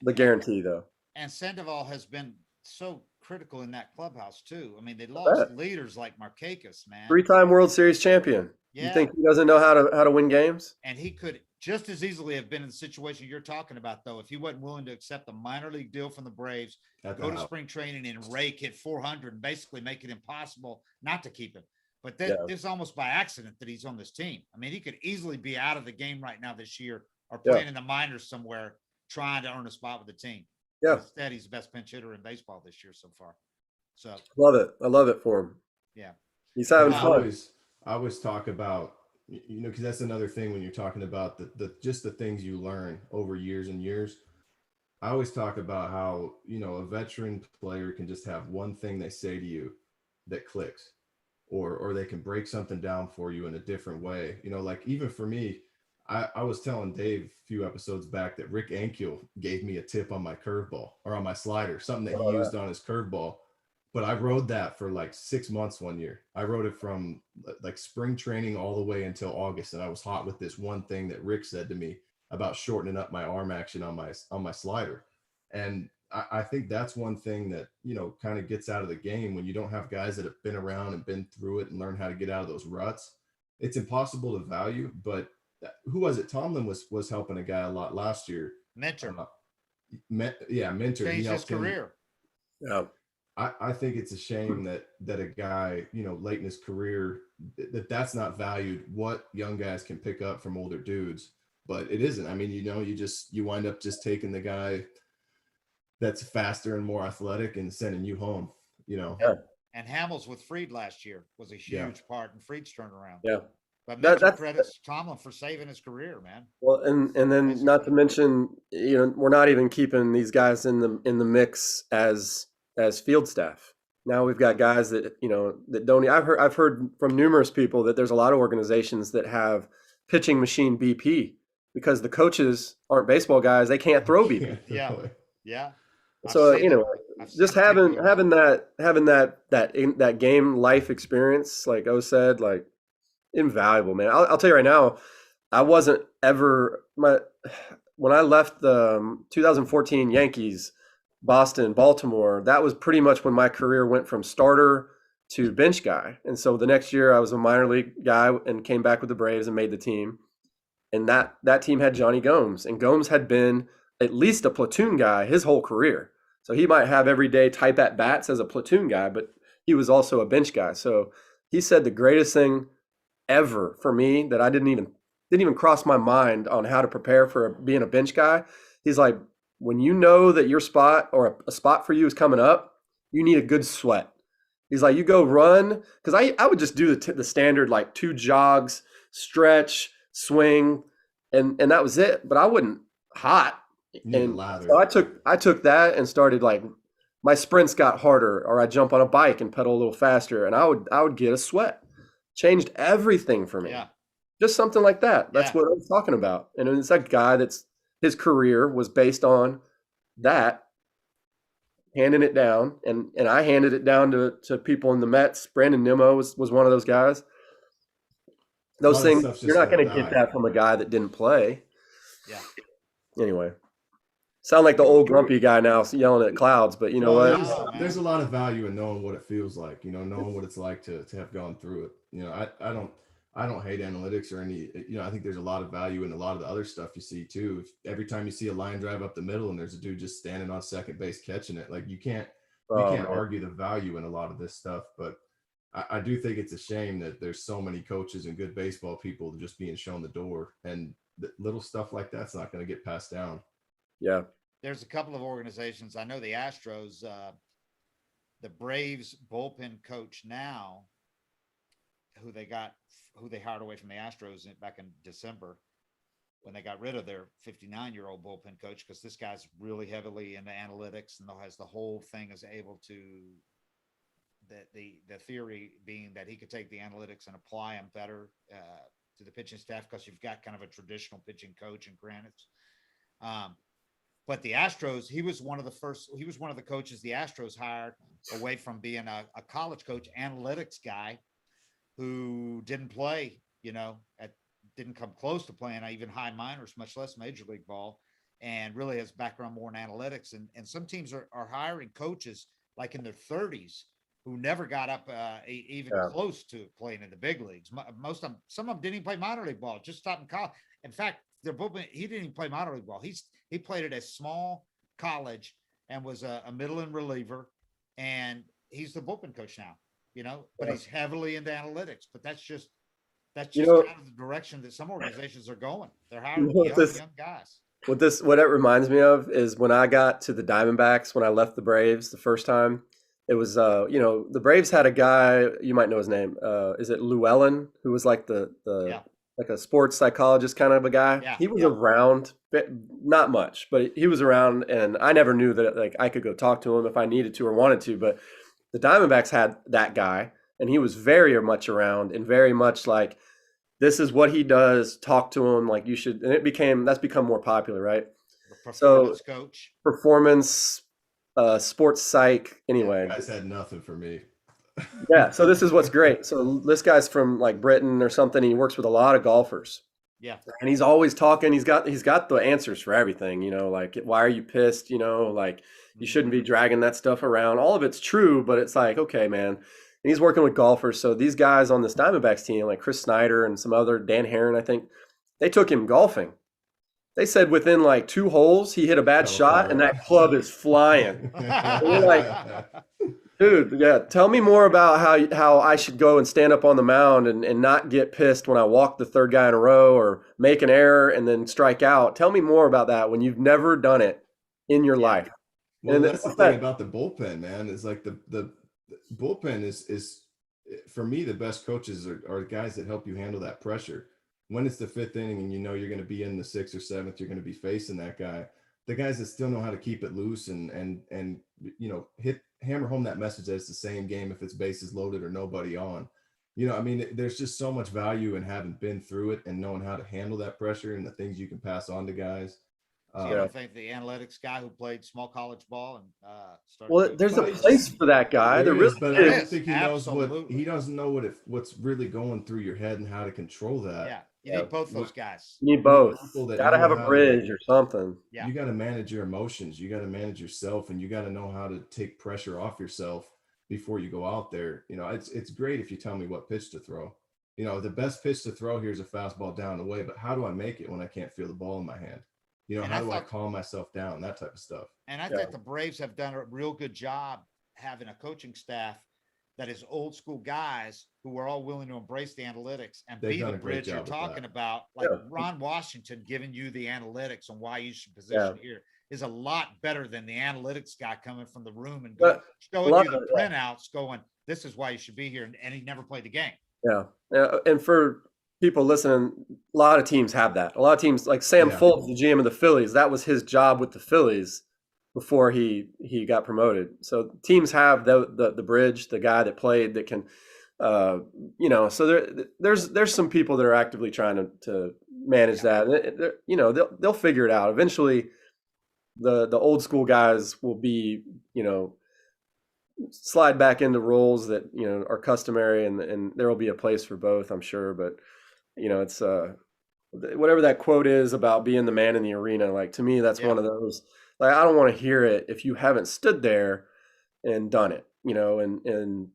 the guarantee though. And Sandoval has been so critical in that clubhouse too. I mean, they lost leaders like Markakis, man. 3-time World Series champion. Yeah. You think he doesn't know how to win games? And he could just as easily have been in the situation you're talking about, though, if he wasn't willing to accept a minor league deal from the Braves, go to spring training and rake hit 400 and basically make it impossible not to keep him. But this is almost by accident that he's on this team. I mean, he could easily be out of the game right now this year or playing in the minors somewhere, trying to earn a spot with the team. Yeah. Instead, he's the best pinch hitter in baseball this year so far. So love it. I love it for him. Yeah. He's having fun. I always talk about, because that's another thing when you're talking about just the things you learn over years and years. I always talk about how, a veteran player can just have one thing they say to you that clicks, or they can break something down for you in a different way. Like even for me, I was telling Dave a few episodes back that Rick Ankiel gave me a tip on my curveball or on my slider, something that he used on his curveball. But I rode that for like 6 months one year. I rode it from like spring training all the way until August. And I was hot with this one thing that Rick said to me about shortening up my arm action on my slider. And I think that's one thing that, kind of gets out of the game when you don't have guys that have been around and been through it and learn how to get out of those ruts. It's impossible to value, but who was it? Tomlin was helping a guy a lot last year. Mentor. Mentor. Changed his career. Yeah. I think it's a shame that a guy, late in his career, that's not valued, what young guys can pick up from older dudes. But it isn't. I mean, you wind up just taking the guy that's faster and more athletic and sending you home, Yeah. And Hamels with Freed last year was a huge part in Freed's turnaround. Yeah. But Mentor credits Tomlin for saving his career, man. Well, and then not to mention, we're not even keeping these guys in the mix as field staff. Now we've got guys that that don't. I've heard from numerous people that there's a lot of organizations that have pitching machine BP because the coaches aren't baseball guys. They can't throw BP. Yeah. So just having that game life experience, like O said, like invaluable, man. I'll tell you right now, I wasn't ever when I left the 2014 Yankees. Boston, Baltimore, that was pretty much when my career went from starter to bench guy. And so the next year I was a minor league guy and came back with the Braves and made the team. And that team had Johnny Gomes, and Gomes had been at least a platoon guy his whole career. So he might have everyday type at bats as a platoon guy, but he was also a bench guy. So he said the greatest thing ever for me that I didn't even cross my mind on how to prepare for being a bench guy. He's like, when you know that your spot or a spot for you is coming up, you need a good sweat. He's like, you go run, because I would just do the standard like 2 jogs, stretch, swing, and that was it. But I wasn't hot. And so I took that and started, like, my sprints got harder, or I jump on a bike and pedal a little faster, and I would get a sweat. Changed everything for me. Yeah. Just something like that. That's what I was talking about. And it's a guy that's his career was based on that, handing it down, and I handed it down to people in the Mets. Brandon Nimmo was one of those guys. Those things, you're not going to get that from a guy that didn't play. Yeah. Anyway, sound like the old grumpy guy now yelling at clouds, but you know what? There's a lot of value in knowing what it feels like, knowing what it's like to have gone through it. I don't hate analytics or any, I think there's a lot of value in a lot of the other stuff you see too. Every time you see a line drive up the middle and there's a dude just standing on second base catching it, like you can't argue the value in a lot of this stuff. But I do think it's a shame that there's so many coaches and good baseball people just being shown the door, and little stuff like that's not going to get passed down. Yeah. There's a couple of organizations. I know the Astros, the Braves bullpen coach now, who they hired away from the Astros back in December when they got rid of their 59-year-old bullpen coach, because this guy's really heavily into analytics and has the whole thing is able to the theory being that he could take the analytics and apply them better to the pitching staff, because you've got kind of a traditional pitching coach in Granite's. But the Astros, he was one of the coaches the Astros hired away from being a college coach, analytics guy, who didn't play, didn't come close to playing even high minors, much less major league ball, and really has background more in analytics. And some teams are hiring coaches like in their 30s who never got up even close to playing in the big leagues. Most of them, some of them didn't even play minor league ball, just stopped in college. In fact, he didn't even play minor league ball. He played at a small college and was a middle-in reliever, and he's the bullpen coach now. But he's heavily into analytics. But that's just That's You just know, kind of the direction that some organizations are going. They're hiring You know what this- young guys. what it reminds me of is when I got to the Diamondbacks when I left the Braves the first time. It was the Braves had a guy, you might know his name. Is it Llewellyn, who was like the Yeah. like a sports psychologist kind of a guy? Yeah, He was yeah. around, but not much, but he was around, and I never knew that like I could go talk to him if I needed to or wanted to. But the Diamondbacks had that guy, and he was very much around and very much like, this is what he does. Talk to him like you should, and that's become more popular, right? The performance coach. Performance, sports psych. Anyway, You guys had nothing for me. yeah. So this is what's great. So this guy's from like Britain or something. He works with a lot of golfers. Yeah. And he's always talking. He's got the answers for everything. Like why are you pissed? Like you shouldn't be dragging that stuff around. All of it's true, but it's like, okay, man. And he's working with golfers. So these guys on this Diamondbacks team, like Chris Snyder and some other, Dan Herron, I think, they took him golfing. They said within like 2 holes, he hit a bad shot and that club is flying. We're like, dude, yeah, tell me more about how I should go and stand up on the mound and not get pissed when I walk the third guy in a row or make an error and then strike out. Tell me more about that when you've never done it in your life. Well, And that's the thing about the bullpen, man. Is like the bullpen is for me, the best coaches are guys that help you handle that pressure. When it's the 5th inning and you're going to be in the 6th or 7th, you're going to be facing that guy. The guys that still know how to keep it loose and hammer home that message that it's the same game if it's bases loaded or nobody on. There's just so much value in having been through it and knowing how to handle that pressure and the things you can pass on to guys. So you don't think the analytics guy who played small college ball and started? Well, there's a place for that guy. There really but is. I don't think he knows Absolutely. he doesn't know what's really going through your head and how to control that. Yeah, you need both those guys. You need both. People that Got to know have a how bridge or something. Yeah. You got to manage your emotions. You got to manage yourself, and you got to know how to take pressure off yourself before you go out there. It's great if you tell me what pitch to throw. The best pitch to throw here is a fastball down the way, but how do I make it when I can't feel the ball in my hand? How do I calm myself down? That type of stuff. And I think the Braves have done a real good job having a coaching staff that is old school guys who are all willing to embrace the analytics and be the bridge you're talking about. Like Ron Washington giving you the analytics on why you should position here is a lot better than the analytics guy coming from the room and showing you the printouts going, this is why you should be here. And he never played the game. Yeah. And for people listening, a lot of teams have that. A lot of teams, like Sam Foltz, the GM of the Phillies, that was his job with the Phillies before he got promoted. So teams have the bridge, the guy that played that can, so there's some people that are actively trying to manage that. And they'll figure it out. Eventually, the old school guys will be, slide back into roles that, are customary, and there will be a place for both, I'm sure. But, it's whatever that quote is about being the man in the arena. Like, to me, that's one of those, like, I don't want to hear it if you haven't stood there and done it, and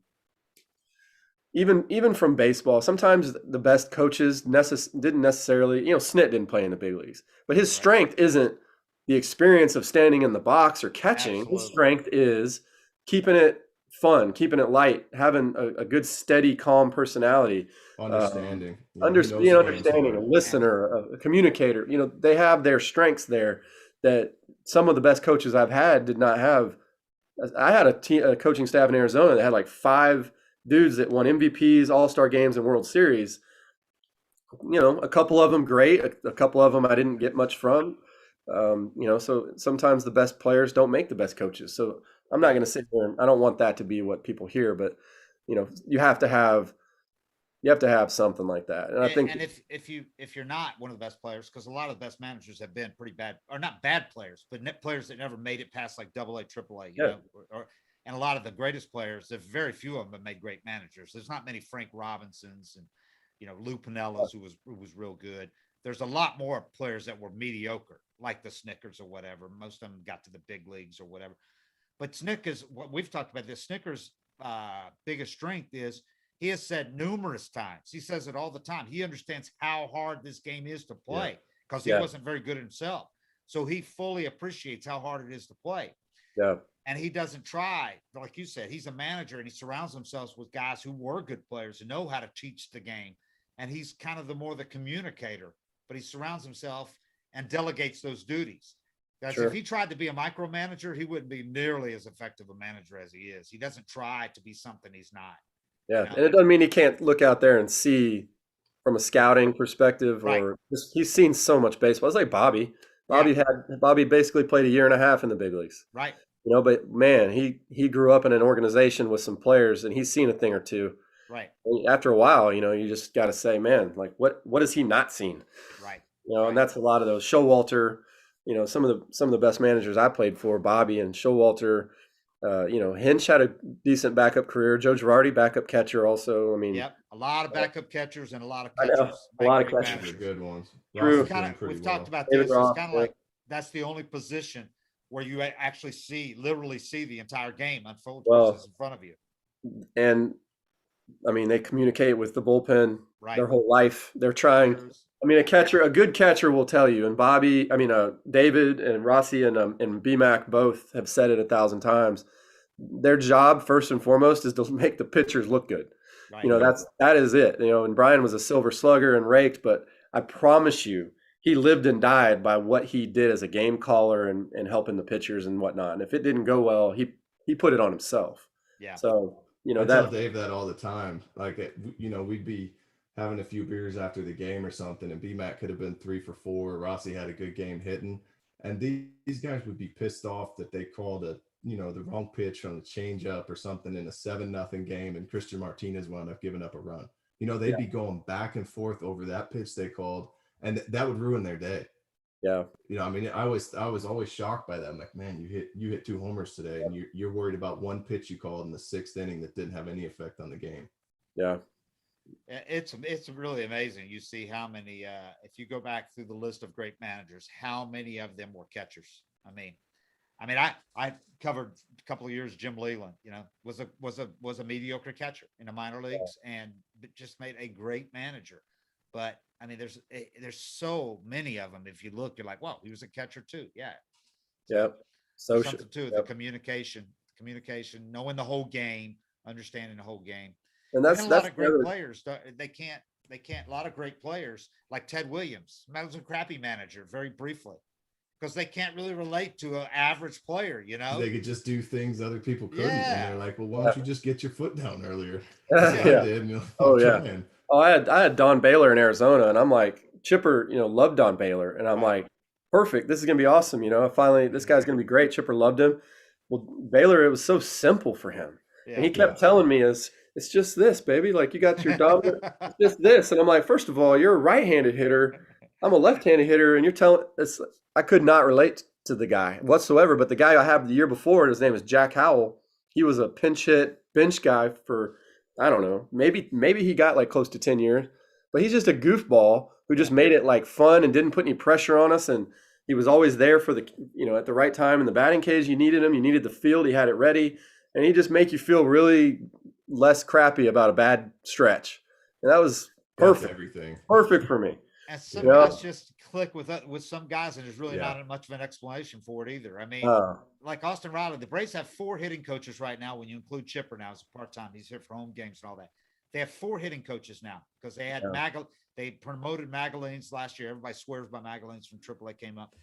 even from baseball, sometimes the best coaches didn't necessarily, Snit didn't play in the big leagues, but his strength isn't the experience of standing in the box or catching. Absolutely. His strength is keeping it fun, keeping it light, having a good, steady, calm personality. Understanding. Being understanding, a listener, a communicator. They have their strengths there that some of the best coaches I've had did not have. I had a coaching staff in Arizona that had like 5 dudes that won MVPs, All-Star games, and World Series. A couple of them great, a couple of them I didn't get much from. So sometimes the best players don't make the best coaches. So I'm not going to sit there and I don't want that to be what people hear, but you have to have something like that. And I think, and if you're not one of the best players, because a lot of the best managers have been pretty bad, or not bad players, but players that never made it past like AA, AAA, and a lot of the greatest players, there's very few of them that made great managers. There's not many Frank Robinsons and, Lou Pinellas, who was real good. There's a lot more players that were mediocre, like the Snickers or whatever. Most of them got to the big leagues or whatever. But Snickers, what we've talked about this, Snickers' biggest strength is he has said numerous times, he says it all the time, he understands how hard this game is to play because he wasn't very good himself. So he fully appreciates how hard it is to play. Yeah. And he doesn't try, like you said, he's a manager and he surrounds himself with guys who were good players and know how to teach the game and he's kind of the communicator, but he surrounds himself and delegates those duties. Because if he tried to be a micromanager, he wouldn't be nearly as effective a manager as he is. He doesn't try to be something he's not. Yeah, and it doesn't mean he can't look out there and see from a scouting perspective, or he's seen so much baseball. It's like Bobby. Bobby basically played a year and a half in the big leagues. Right. You know, but man, he grew up in an organization with some players, and he's seen a thing or two. Right. And after a while, you know, you just got to say, man, like what has he not seen? Right. You know, and that's a lot of those. Showalter, you know, some of the best managers I played for, Bobby and Showalter. You know, Hinch had a decent backup career. Joe Girardi, backup catcher, also. I mean, a lot of backup catchers and a lot of catchers. A lot of catchers are good ones. True. We've talked about this. It's kind of like that's the only position where you actually literally see the entire game unfold in front of you. And I mean, they communicate with the bullpen their whole life. They're trying. I mean, a good catcher will tell you. And David and Rossi and BMAC both have said it 1,000 times. Their job, first and foremost, is to make the pitchers look good. Right. You know, that is it. You know, and Brian was a silver slugger and raked, but I promise you, he lived and died by what he did as a game caller and helping the pitchers and whatnot. And if it didn't go well, he put it on himself. Yeah. So, you know, I tell Dave that all the time. Like, you know, we'd be having a few beers after the game or something, and BMAC could have been 3 for 4. Rossi had a good game hitting, and these guys would be pissed off that they called the wrong pitch on a changeup or something in a 7-0 game, and Christian Martinez wound up giving up a run. You know, they'd be going back and forth over that pitch they called, and that would ruin their day. Yeah. You know, I mean, I was always shocked by that. I'm like, man, you hit 2 homers today, and you're worried about one pitch you called in the 6th inning that didn't have any effect on the game. Yeah. It's really amazing. You see how many, if you go back through the list of great managers, how many of them were catchers. I mean, I covered a couple of years. Jim Leland, you know, was a mediocre catcher in the minor leagues and just made a great manager. But I mean, there's so many of them. If you look, you're like, well, he was a catcher too. Yeah. Yep. So something too. The communication, knowing the whole game, understanding the whole game. And that's a lot of great players. They can't. A lot of great players like Ted Williams. That was a crappy manager, very briefly, because they can't really relate to an average player. You know, they could just do things other people couldn't. Yeah. And they're like, well, why don't you just get your foot down earlier? Yeah. I did. And yeah. Oh, I had Don Baylor in Arizona, and I'm like, Chipper, you know, loved Don Baylor, and I'm like, perfect. This is gonna be awesome. You know, finally, this guy's gonna be great. Chipper loved him. Well, Baylor, it was so simple for him, and he kept telling me it's just this, baby. Like, you got your dominant, it's just this. And I'm like, first of all, you're a right-handed hitter. I'm a left-handed hitter. And you're telling us, I could not relate to the guy whatsoever. But the guy I had the year before, his name is Jack Howell. He was a pinch hit bench guy for, I don't know, maybe he got like close to 10 years. But he's just a goofball who just made it like fun and didn't put any pressure on us. And he was always there for at the right time in the batting cage. You needed him. You needed the field. He had it ready. And he just make you feel really less crappy about a bad stretch, and that was perfect. Everything perfect for me. And some guys just click with some guys, and there's really not much of an explanation for it either. I mean, like Austin Riley, the Braves have 4 hitting coaches right now. When you include Chipper now as a part-time, he's here for home games and all that. They have 4 hitting coaches now because they had they promoted Magalhaens last year. Everybody swears by Magalhaens from AAA came up.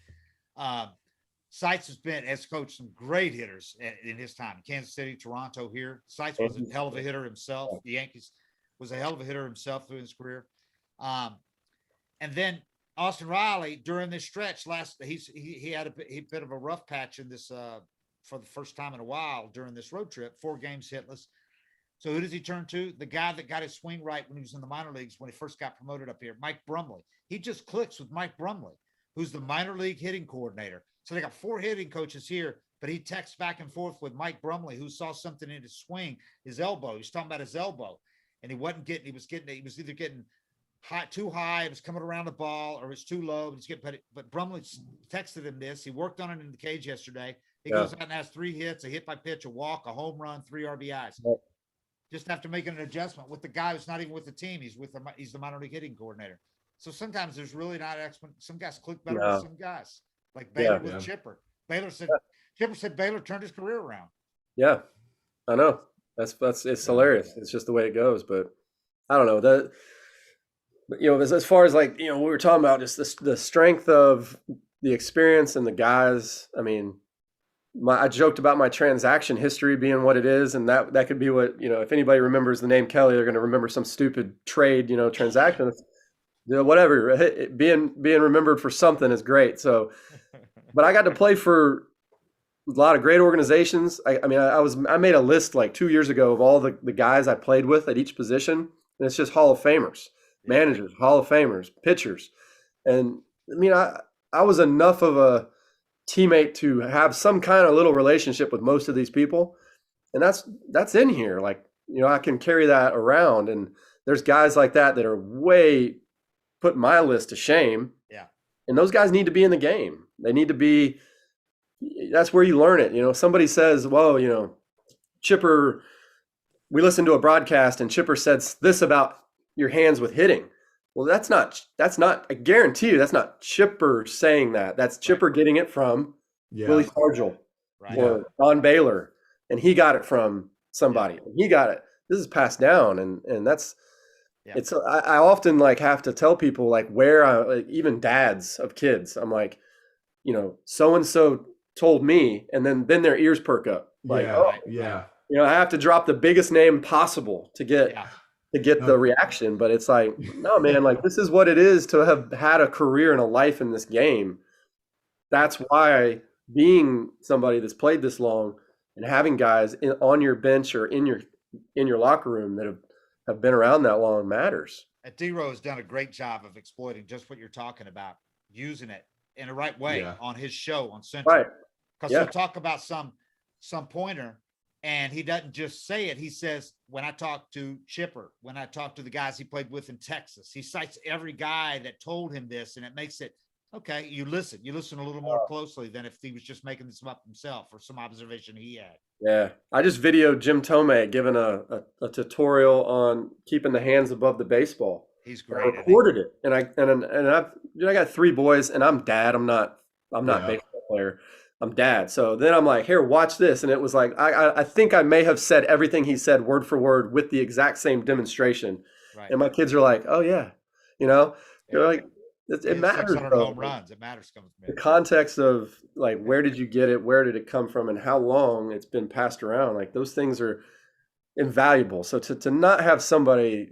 Seitz has coached some great hitters in his time. Kansas City, Toronto here. Seitz was a hell of a hitter himself. The Yankees was a hell of a hitter himself through his career. And then Austin Riley during this stretch he had a bit of a rough patch in this for the first time in a while during this road trip, 4 games hitless. So who does he turn to? The guy that got his swing right when he was in the minor leagues when he first got promoted up here, Mike Brumley. He just clicks with Mike Brumley, who's the minor league hitting coordinator. So they got 4 hitting coaches here, but he texts back and forth with Mike Brumley, who saw something in his swing, his elbow. He's talking about his elbow, and he was either getting too high, it was coming around the ball, or it was too low. But Brumley texted him this. He worked on it in the cage yesterday. He goes out and has 3 hits, a hit by pitch, a walk, a home run, 3 RBIs. Just after making an adjustment with the guy who's not even with the team. He's the minor league hitting coordinator. So sometimes there's really not some guys click better with some guys. Like Baylor with Chipper. Chipper said Baylor turned his career around. Yeah, I know. It's hilarious. It's just the way it goes. But I don't know. But, as far as like, we were talking about just the strength of the experience and the guys. I mean, I joked about my transaction history being what it is, and that could be what, if anybody remembers the name Kelly, they're going to remember some stupid trade, transaction. Whatever, being remembered for something is great. So, but I got to play for a lot of great organizations. I made a list like 2 years ago of all the guys I played with at each position, and it's just Hall of Famers, managers, Hall of Famers, pitchers. And I was enough of a teammate to have some kind of little relationship with most of these people. And that's in here. Like, I can carry that around, and there's guys like that are way putting my list to shame. Yeah. And those guys need to be in the game. They need to be, that's where you learn it. Somebody says, well, Chipper, we listened to a broadcast and Chipper said this about your hands with hitting. Well, that's not, I guarantee you, that's not Chipper saying that. That's Chipper getting it from Willie Stargell or Don Baylor. And he got it from somebody. He got it. This is passed down. And that's, I often like have to tell people like even dads of kids, I'm like, so-and-so told me, and then their ears perk up. Like, I have to drop the biggest name possible to get the reaction. But it's like, no, man, like this is what it is to have had a career and a life in this game. That's why being somebody that's played this long and having guys on your bench or in your locker room that have been around that long matters. deGrom has done a great job of exploiting just what you're talking about, using it in the right way on his show on Central. Right. Because he'll talk about some pointer, and he doesn't just say it. He says, when I talk to Chipper, when I talk to the guys he played with in Texas, he cites every guy that told him this, and it makes it, okay, you listen a little more closely than if he was just making this up himself or some observation he had. Yeah. I just videoed Jim Tomei giving a tutorial on keeping the hands above the baseball. He's great. I recorded it. And I got 3 boys, and I'm dad. I'm not a baseball player. I'm dad. So then I'm like, here, watch this. And it was like, I think I may have said everything he said word for word with the exact same demonstration. Right. And my kids are like, oh yeah. They're like, it matters. Home runs. It matters. The context of like, where did you get it? Where did it come from? And how long it's been passed around? Like those things are invaluable. So to not have somebody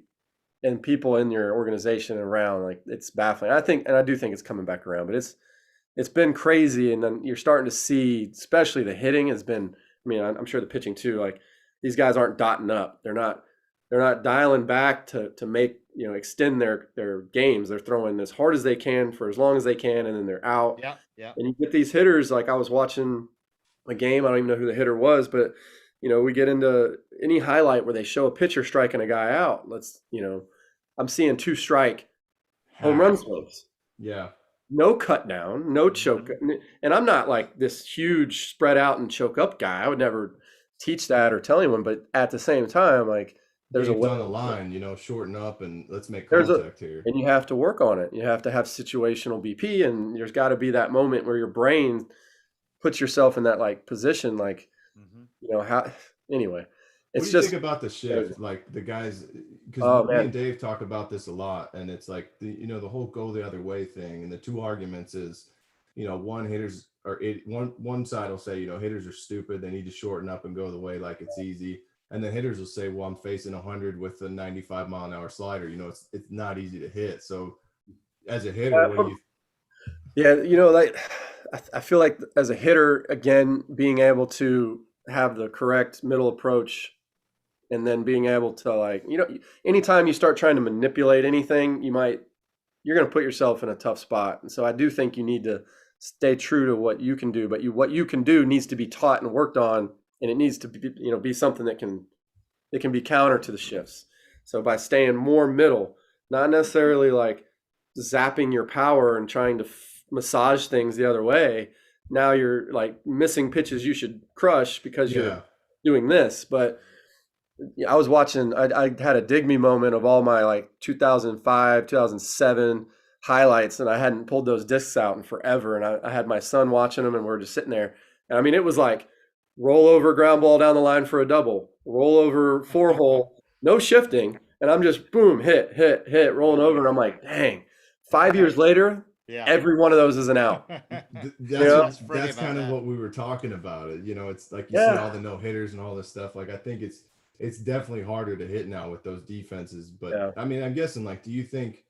and people in your organization around, like it's baffling. I do think it's coming back around, but it's been crazy. And then you're starting to see, especially the hitting has been, I'm sure the pitching too, like these guys aren't dotting up. They're not dialing back to make, extend their games. They're throwing as hard as they can for as long as they can, and then they're out. Yeah. And you get these hitters, like I was watching a game, I don't even know who the hitter was, but we get into any highlight where they show a pitcher striking a guy out. I'm seeing 2 strike home run swings. Yeah. No cut down, no choke. And I'm not like this huge spread out and choke up guy. I would never teach that or tell anyone, but at the same time, like there's a way on the line, shorten up and let's make contact here. And you have to work on it. You have to have situational BP, and there's got to be that moment where your brain puts yourself in that like position, like, how, anyway. What do you think about the shift? Like the guys, because me and Dave talk about this a lot, and it's like the whole go the other way thing, and the 2 arguments is, one side will say, hitters are stupid, they need to shorten up and go the way like it's easy, and then hitters will say, well, I'm facing 100 with a 95 mile an hour slider. It's not easy to hit. So as a hitter, what do you? Yeah, like I feel like as a hitter, again, being able to have the correct middle approach. And then being able to like, anytime you start trying to manipulate anything, you're going to put yourself in a tough spot. And so I do think you need to stay true to what you can do, but what you can do needs to be taught and worked on. And it needs to be, be something that can be counter to the shifts. So by staying more middle, not necessarily like zapping your power and trying to massage things the other way. Now you're like missing pitches you should crush because you're doing this, but I was watching, I had a dig me moment of all my like 2005, 2007 highlights, and I hadn't pulled those discs out in forever. And I had my son watching them, and we're just sitting there. And it was like roll over ground ball down the line for a double, roll over 4-hole, no shifting. and I'm just boom, hit, rolling over. And I'm like, dang, 5 years later, every one of those is an out. That's kind of what we were talking about. It's like you see all the no hitters and all this stuff. Like I think it's definitely harder to hit now with those defenses. But I mean, I'm guessing, like, do you think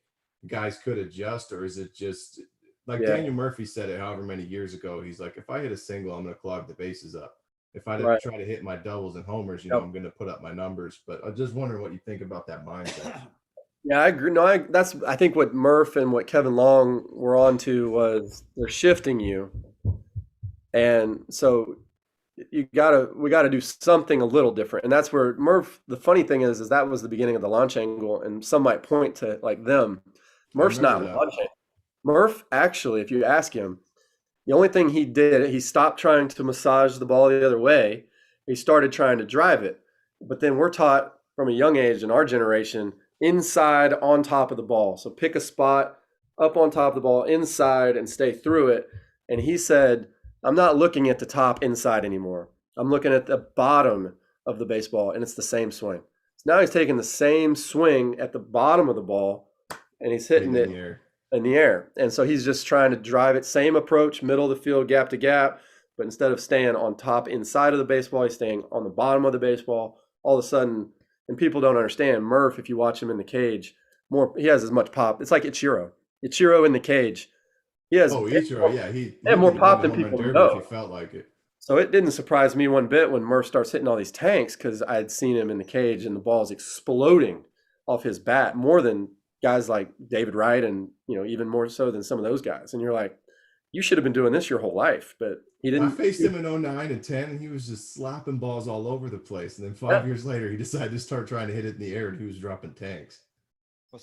guys could adjust, or is it just like Daniel Murphy said it however many years ago? He's like, if I hit a single, I'm going to clog the bases up. If I try to hit my doubles and homers, I'm going to put up my numbers. But I'm just wondering what you think about that mindset. Yeah, I agree. No, I think what Murph and what Kevin Long were on to was they're shifting you. And so we gotta do something a little different. And that's where Murph, the funny thing is that was the beginning of the launch angle, and some might point to like them. Murph's not launching. Murph, actually, if you ask him, the only thing he did, he stopped trying to massage the ball the other way. He started trying to drive it. But then we're taught from a young age in our generation, inside on top of the ball. So pick a spot up on top of the ball, inside, and stay through it. And he said, I'm not looking at the top inside anymore. I'm looking at the bottom of the baseball, and it's the same swing. So now he's taking the same swing at the bottom of the ball, and he's hitting it in the air. And so he's just trying to drive it, same approach, middle of the field, gap to gap, but instead of staying on top inside of the baseball, he's staying on the bottom of the baseball. All of a sudden, and people don't understand, Murph, if you watch him in the cage, he has as much pop. It's like Ichiro in the cage. He has Ichiro, he had more pop than people know. He felt like it. So it didn't surprise me one bit when Murph starts hitting all these tanks, because I had seen him in the cage and the ball's exploding off his bat more than guys like David Wright, and even more so than some of those guys. And you're like, you should have been doing this your whole life, but he didn't. I faced him in 09 and 10, and he was just slapping balls all over the place. And then 5 years later, he decided to start trying to hit it in the air, and he was dropping tanks. Well,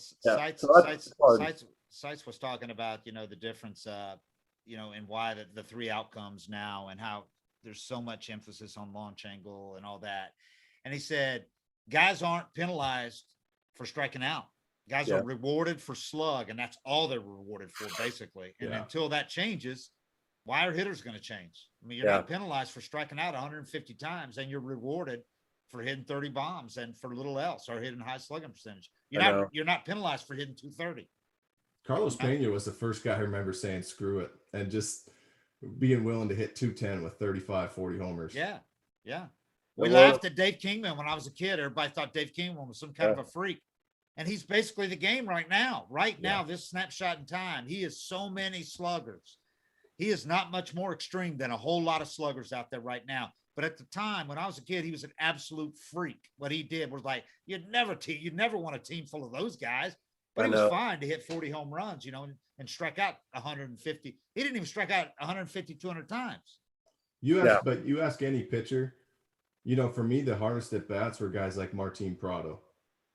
Seitz was talking about, the difference, and why the three outcomes now, and how there's so much emphasis on launch angle and all that. And he said, guys aren't penalized for striking out. Guys are rewarded for slug, and that's all they're rewarded for, basically. And until that changes, why are hitters going to change? I mean, you're not penalized for striking out 150 times, and you're rewarded for hitting 30 bombs and for little else, or hitting high slugging percentage. You're not penalized for hitting 230. Carlos Pena was the first guy I remember saying screw it and just being willing to hit 210 with 35, 40 homers. Yeah. We laughed at Dave Kingman when I was a kid. Everybody thought Dave Kingman was some kind of a freak. And he's basically the game right now. Now, this snapshot in time, he is so many sluggers. He is not much more extreme than a whole lot of sluggers out there right now. But at the time, when I was a kid, he was an absolute freak. What he did was like, you'd never want a team full of those guys. But he was fine to hit 40 home runs, and strike out 150. He didn't even strike out 150, 200 times. But you ask any pitcher, for me, the hardest at bats were guys like Martin Prado.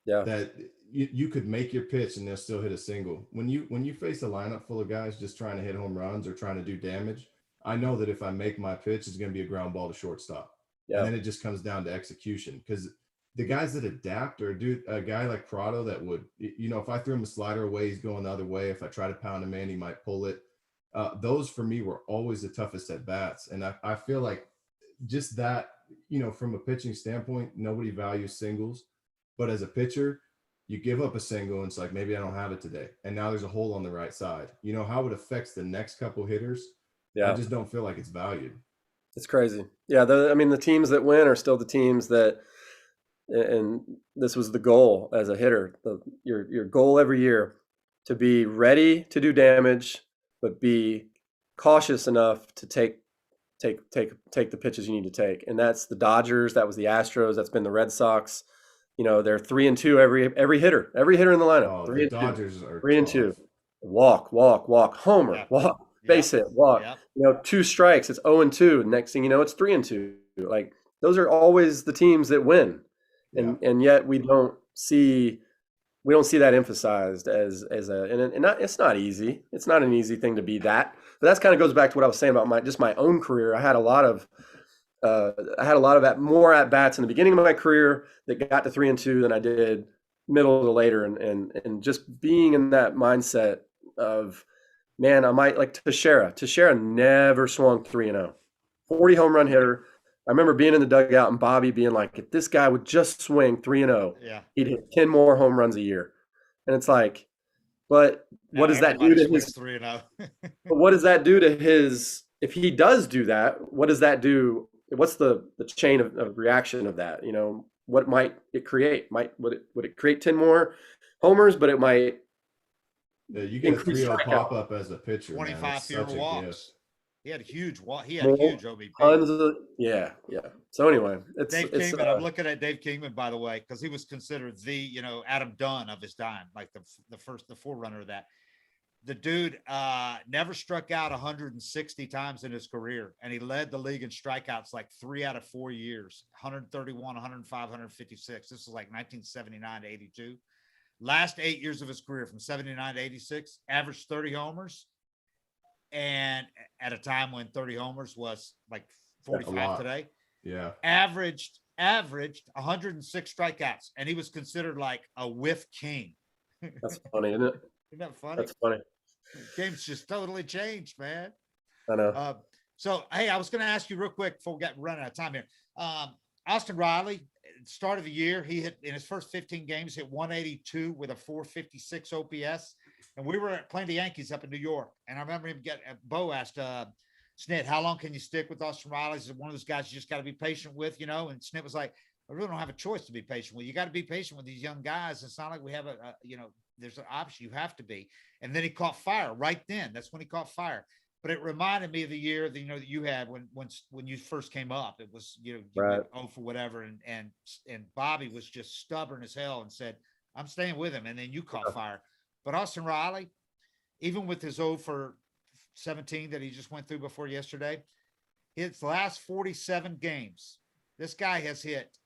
Yeah. That you could make your pitch and they'll still hit a single. When you face a lineup full of guys just trying to hit home runs or trying to do damage, I know that if I make my pitch, it's going to be a ground ball to shortstop. Yeah. And then it just comes down to execution, because the guys that adapt, or a guy like Prado that would, if I threw him a slider away, he's going the other way. If I try to pound him in, he might pull it. Those for me were always the toughest at bats. And I feel like just that, from a pitching standpoint, nobody values singles. But as a pitcher, you give up a single and it's like, maybe I don't have it today. And now there's a hole on the right side. How it affects the next couple hitters. Yeah. I just don't feel like it's valued. It's crazy. Yeah. The teams that win are still the teams that, and this was the goal as a hitter, your goal every year, to be ready to do damage, but be cautious enough to take the pitches you need to take. And that's the Dodgers. That was the Astros. That's been the Red Sox. They're 3-2 every hitter in the lineup. 3-2. Dodgers are 3-2. Walk, homer, walk, base hit, walk. Yep. 2 strikes, it's 0-2. Next thing you know, it's 3-2. Like, those are always the teams that win. And yet we don't see that emphasized as it's not easy. It's not an easy thing to be that. But that kind of goes back to what I was saying about my own career. I had a lot of more at bats in the beginning of my career that got to 3-2 than I did middle to later, and just being in that mindset of, man, I might like Teixeira. Teixeira never swung 3-0. 40 home run hitter, I remember being in the dugout and Bobby being like, if this guy would just swing 3-0, Yeah. he'd hit 10 more home runs a year. And it's like, but Now what does that do to his 3-0? but what does that do to his, if he does do that, what does that do? What's the chain of reaction of that? You know, what might it create? Would it create 10 more homers, but it might you get a increase 3-0 strikeout. pop up as a pitcher. 25 fewer walks. He had a huge OBP. Tons of, yeah. So anyway, Dave Kingman. I'm looking at Dave Kingman, by the way, because he was considered the Adam Dunn of his time, like the forerunner of that. The dude never struck out 160 times in his career, and he led the league in strikeouts like 3 out of 4 years, 131, 105, 156. This is like 1979 to 82. Last 8 years of his career, from 79 to 86, averaged 30 homers. And at a time when 30 homers was like 45 today. Yeah. Averaged 106 strikeouts. And he was considered like a whiff king. That's funny, isn't it? Isn't that funny? That's funny. Game's just totally changed, man. I know. So, hey, I was going to ask you real quick before we get running out of time here. Austin Riley, start of the year, he hit in his first 15 games, hit 182 with a 456 OPS. And we were playing the Yankees up in New York. And I remember him Bo asked Snit, how long can you stick with Austin Riley? Is one of those guys you just got to be patient with, And Snit was like, I really don't have a choice to be patient with. You got to be patient with these young guys. It's not like we have there's an option. You have to be. And then he caught fire right then. That's when he caught fire. But it reminded me of the year that that you had when you first came up. It was you right. went 0 for whatever, and Bobby was just stubborn as hell and said, "I'm staying with him." And then you caught fire. But Austin Riley, even with his 0 for 17 that he just went through before yesterday, his last 47 games, this guy has hit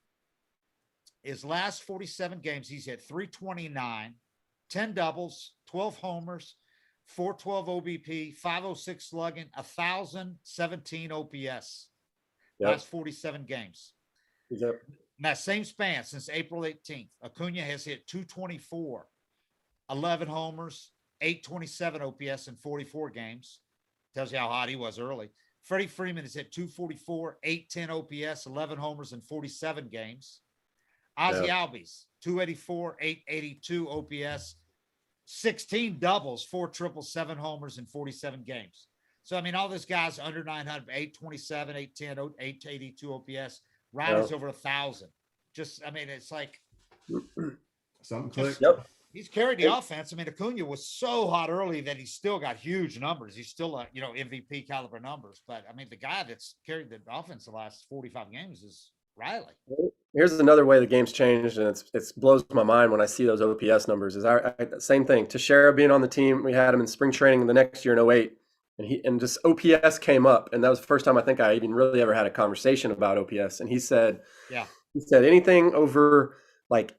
his last 47 games. He's hit 329, 10 doubles, 12 homers, 412 OBP, 506 slugging, 1,017 OPS. Last 47 games. Yep. In that same span since April 18th, Acuna has hit 224, 11 homers, 827 OPS in 44 games. Tells you how hot he was early. Freddie Freeman has hit 244, 810 OPS, 11 homers in 47 games. Ozzie Albies, 284, 882 OPS, 16 doubles, 4 triples, 7 homers in 47 games. So, I mean, all those guys under 900, 827, 810, 882 OPS. Riley's over 1,000. Just, I mean, it's like something clicked. Yep. He's carried the offense. I mean, Acuna was so hot early that he's still got huge numbers. He's still a, MVP caliber numbers. But I mean, the guy that's carried the offense the last 45 games is Riley. Here's another way the game's changed, and it blows my mind when I see those OPS numbers. Is same thing. Teixeira being on the team, we had him in spring training the next year in 08, and just OPS came up, and that was the first time I think I even really ever had a conversation about OPS. And he said, anything over like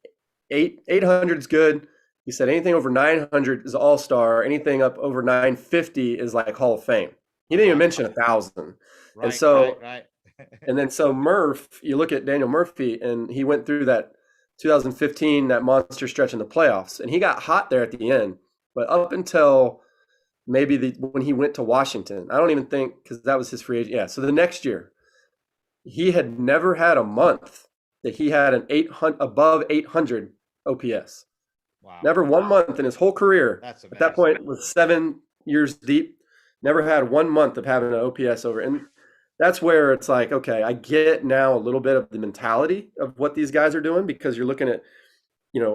800 is good. He said anything over 900 is all-star. Anything up over 950 is like Hall of Fame. He didn't even mention 1,000. Right, and so, right. and then so Murph, you look at Daniel Murphy, and he went through that 2015, that monster stretch in the playoffs, and he got hot there at the end. But up until maybe when he went to Washington, I don't even think, because that was his free agent. Yeah, so the next year, he had never had a month that he had an 800 above 800 OPS. Wow. Never one month in his whole career. That's amazing. At that point, was 7 years deep. Never had 1 month of having an OPS over. And that's where it's like, okay, I get now a little bit of the mentality of what these guys are doing, because you're looking at,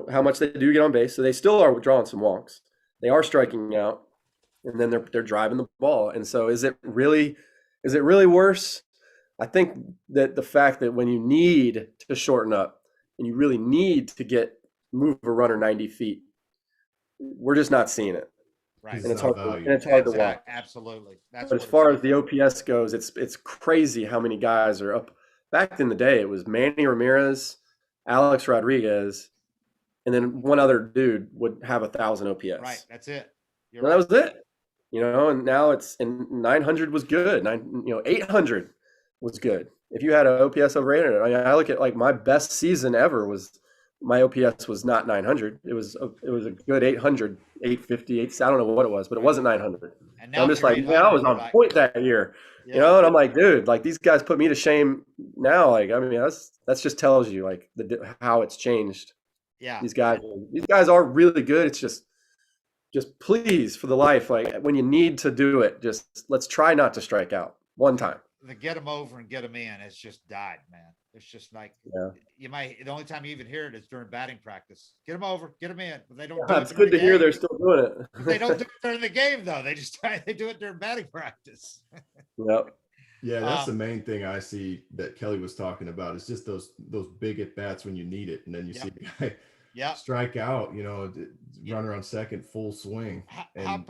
how much they do get on base. So they still are drawing some walks. They are striking out, and then they're driving the ball. And so is it really worse? I think that the fact that when you need to shorten up and you really need to move a runner 90 feet, we're just not seeing it. Right. And it's hard to walk. Absolutely. But as far as the OPS goes, it's crazy how many guys are up. Back in the day, it was Manny Ramirez, Alex Rodriguez, and then one other dude would have 1,000 OPS. Right. That's it. That was it. And now and 900 was good. 800 was good. If you had an OPS over 800, I look at like my best season ever was my OPS was not 900. It was a good 800, 850, I don't know what it was, but it wasn't 900. And And now I'm if just you're like, man, I 800, was you're on like, point that year, you know. And I'm like, dude, like these guys put me to shame now. Like, I mean, that's just tells you like how it's changed. yeah, These guys are really good. It's just please, for the life, like when you need to do it, just let's try not to strike out one time. the get them over and get them in has just died, man. It's just like the only time you even hear it is during batting practice. Get them over, get them in. But they don't. It's good to hear they're still doing it. They don't do it during the game though. They do it during batting practice. Yep. Yeah, that's the main thing I see that Kelly was talking about is just those big at bats when you need it, and then you see a guy strike out, run around second, full swing. How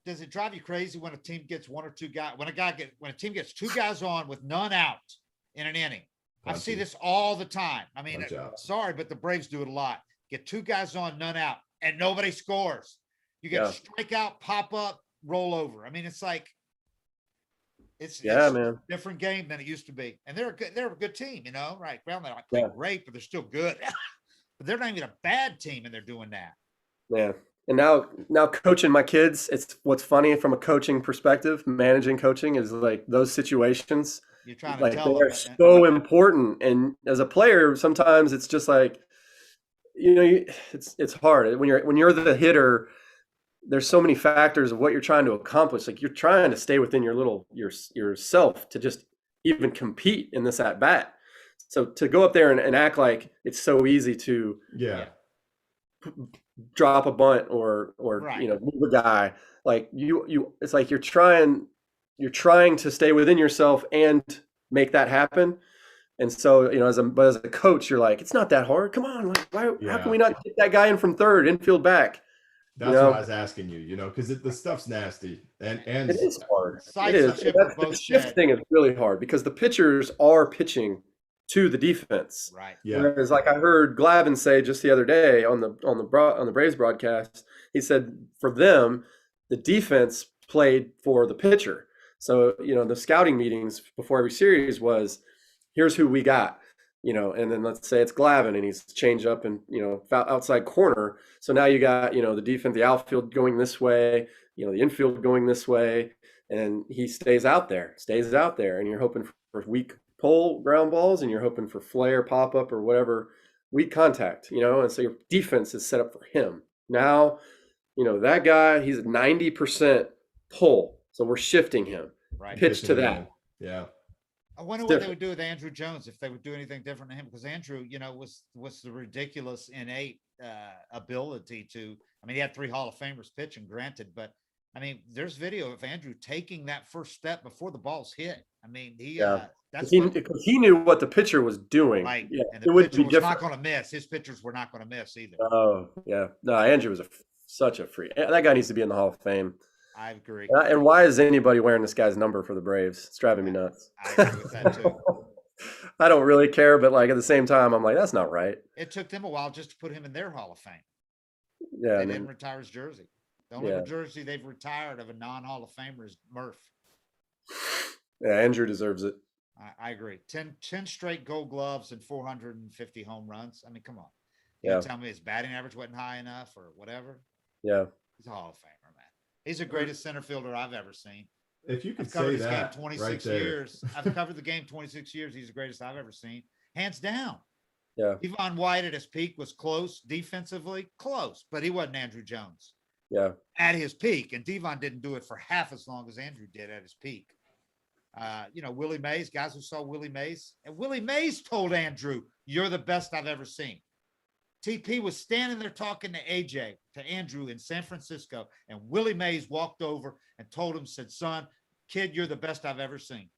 does it drive you crazy when a team gets one or two guys? When a team gets two guys on with none out in an inning? I see this all the time. I mean, sorry, but the Braves do it a lot. Get two guys on, none out, and nobody scores. You get strikeout, pop up, roll over. I mean, it's like it's man, a different game than it used to be. And they're a good team, right? Well, they're not playing great, but they're still good. But they're not even a bad team, and they're doing that. Yeah. And now coaching my kids, it's what's funny from a coaching perspective, managing coaching is like those situations. You're trying to tell they're them so important. And as a player, sometimes it's just like, it's hard when you're the hitter. There's so many factors of what you're trying to accomplish. Like you're trying to stay within yourself to just even compete in this at bat. So to go up there and act like it's so easy to drop a bunt or move a guy, like it's like you're trying to stay within yourself and make that happen. And so, as a coach, you're like, it's not that hard. Come on, like, how can we not get that guy in from third, infield back? That's what I was asking you, because the stuff's nasty and it is hard. It is. The shift thing is really hard because the pitchers are pitching to the defense. Right. Yeah. Whereas, like I heard Glavin say just the other day on the Braves broadcast, he said for them, the defense played for the pitcher. So, the scouting meetings before every series was, here's who we got, and then let's say it's Glavin and he's changed up and, outside corner. So now you got, the defense, the outfield going this way, the infield going this way, and he stays out there, and you're hoping for weak pull ground balls, and you're hoping for flare, pop up, or whatever, weak contact, and so your defense is set up for him. Now, that guy, he's 90% pull, so we're shifting him. Right. Pitch to that. Yeah. I wonder what they would do with Andrew Jones if they would do anything different to him, because Andrew, was the ridiculous innate ability to. I mean, he had 3 Hall of Famers pitching, granted, but I mean, there's video of Andrew taking that first step before the ball's hit. I mean, he knew what the pitcher was doing. Right. Yeah, and the pitcher was not going to miss. His pitchers were not going to miss either. Oh, yeah. No, Andrew was such a freak. That guy needs to be in the Hall of Fame. I agree. And why is anybody wearing this guy's number for the Braves? It's driving me nuts. I agree with that too. I don't really care, but like at the same time, I'm like, that's not right. It took them a while just to put him in their Hall of Fame. Yeah, they didn't retire his jersey. The only jersey they've retired of a non-Hall of Famer is Murph. Yeah, Andrew deserves it. I agree. 10 straight Gold Gloves and 450 home runs. I mean, come on. You tell me his batting average wasn't high enough or whatever? Yeah. He's a Hall of Famer, man. He's the greatest center fielder I've ever seen. If you could I've covered say this that game 26 years. I've covered the game 26 years. He's the greatest I've ever seen. Hands down. Yeah. Devon White at his peak was close defensively, but he wasn't Andrew Jones. Yeah. At his peak. And Devon didn't do it for half as long as Andrew did at his peak. Willie Mays, guys who saw Willie Mays. And Willie Mays told Andrew, "You're the best I've ever seen." TP was standing there talking to Andrew in San Francisco, and Willie Mays walked over and told him, said, "Son, kid, you're the best I've ever seen.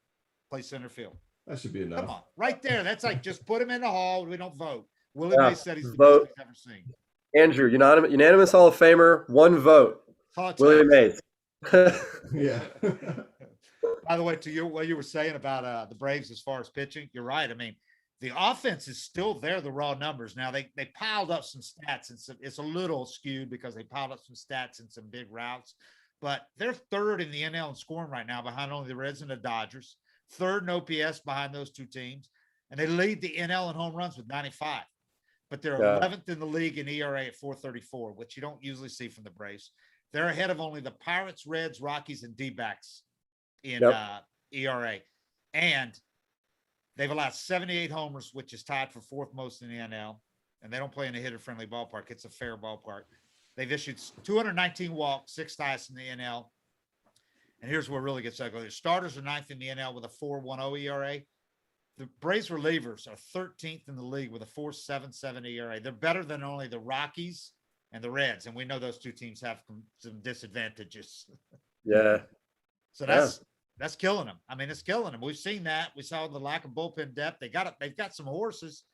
Play center field." That should be enough. Come on, right there. That's like, just put him in the hall. We don't vote. Willie Mays said he's the best he's ever seen. Andrew, unanimous Hall of Famer, 1 vote. Willie Mays. Yeah. By the way, to what you were saying about the Braves as far as pitching, you're right. I mean, the offense is still there, the raw numbers. Now, they piled up some stats, and it's a little skewed because they piled up some stats and some big routes. But they're third in the NL in scoring right now, behind only the Reds and the Dodgers. Third in OPS behind those two teams. And they lead the NL in home runs with 95. but they're Yeah. 11th in the league in ERA at 4.34, which you don't usually see from the Braves. They're ahead of only the Pirates, Reds, Rockies, and D-backs in ERA. And they've allowed 78 homers, which is tied for fourth most in the NL. And they don't play in a hitter-friendly ballpark. It's a fair ballpark. They've issued 219 walks, sixth highest in the NL. And here's where it really gets ugly. Their starters are ninth in the NL with a 4.10 ERA. The Braves relievers are 13th in the league with a 4.77 ERA. They're better than only the Rockies and the Reds. And we know those two teams have some disadvantages. Yeah. So that's killing them. I mean, it's killing them. We've seen that. We saw the lack of bullpen depth. They've got some horses,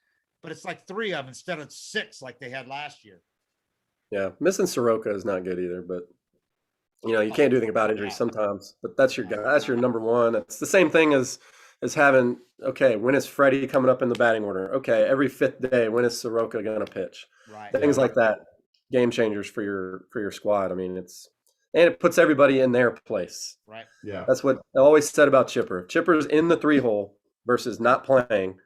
but it's like 3 of them instead of 6 like they had last year. Yeah. Missing Soroka is not good either, but you can't do anything about injuries sometimes, but that's your guy. That's your number one. It's the same thing as having, okay, when is Freddie coming up in the batting order? Okay, every 5th day, when is Soroka going to pitch? Right. Things like that, game changers for your squad. I mean, it puts everybody in their place. Right. Yeah. That's what I always said about Chipper. Chipper's in the 3-hole versus not playing.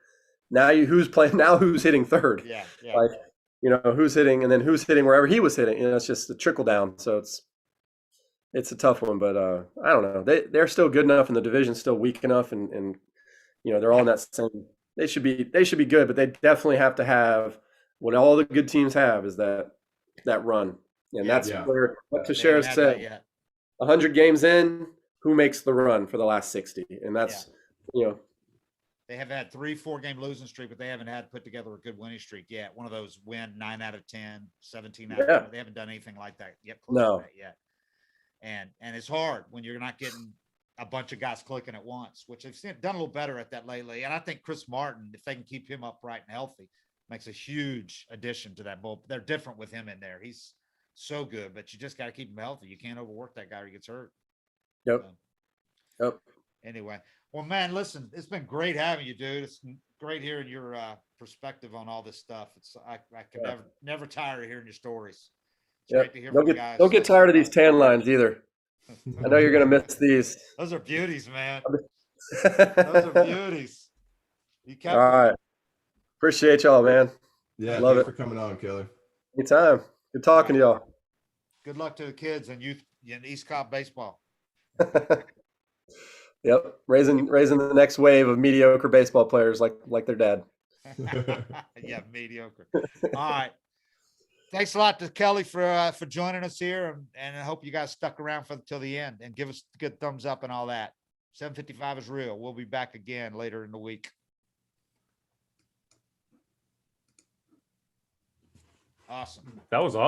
Now who's playing? Now who's hitting third? Yeah. Like, who's hitting, and then who's hitting wherever he was hitting. It's just a trickle down. So it's a tough one, but I don't know. They're still good enough, and the division's still weak enough, and they're all in that same. They should be good, but they definitely have to have what all the good teams have is that run, and that's where what Teixeira said. 100 games in, who makes the run for the last 60, and that's They have had 3-4 game losing streak, but they haven't had put together a good winning streak yet. One of those win 9 out of 10, 17 out of 10. They haven't done anything like that yet. No. To that yet. And it's hard when you're not getting a bunch of guys clicking at once, which they've done a little better at that lately. And I think Chris Martin, if they can keep him upright and healthy, makes a huge addition to that bull. They're different with him in there. He's so good, but you just got to keep him healthy. You can't overwork that guy or he gets hurt. Yep. Anyway, well, man, listen, it's been great having you, dude. It's great hearing your perspective on all this stuff. I can never tire of hearing your stories. It's great to hear from you guys. Don't get tired of these tan lines either. I know you're gonna miss these. Those are beauties, man. Those are beauties. You kept all right. Appreciate y'all, man. Yeah, love thanks it for coming on, Kelly. Anytime. Good talking to y'all. Good luck to the kids and youth in East Cobb baseball. Yep, raising the next wave of mediocre baseball players like their dad. Yeah, mediocre. All right. Thanks a lot to Kelly for joining us here, and I hope you guys stuck around till the end and give us a good thumbs up and all that. 755 is real. We'll be back again later in the week. Awesome. That was awesome.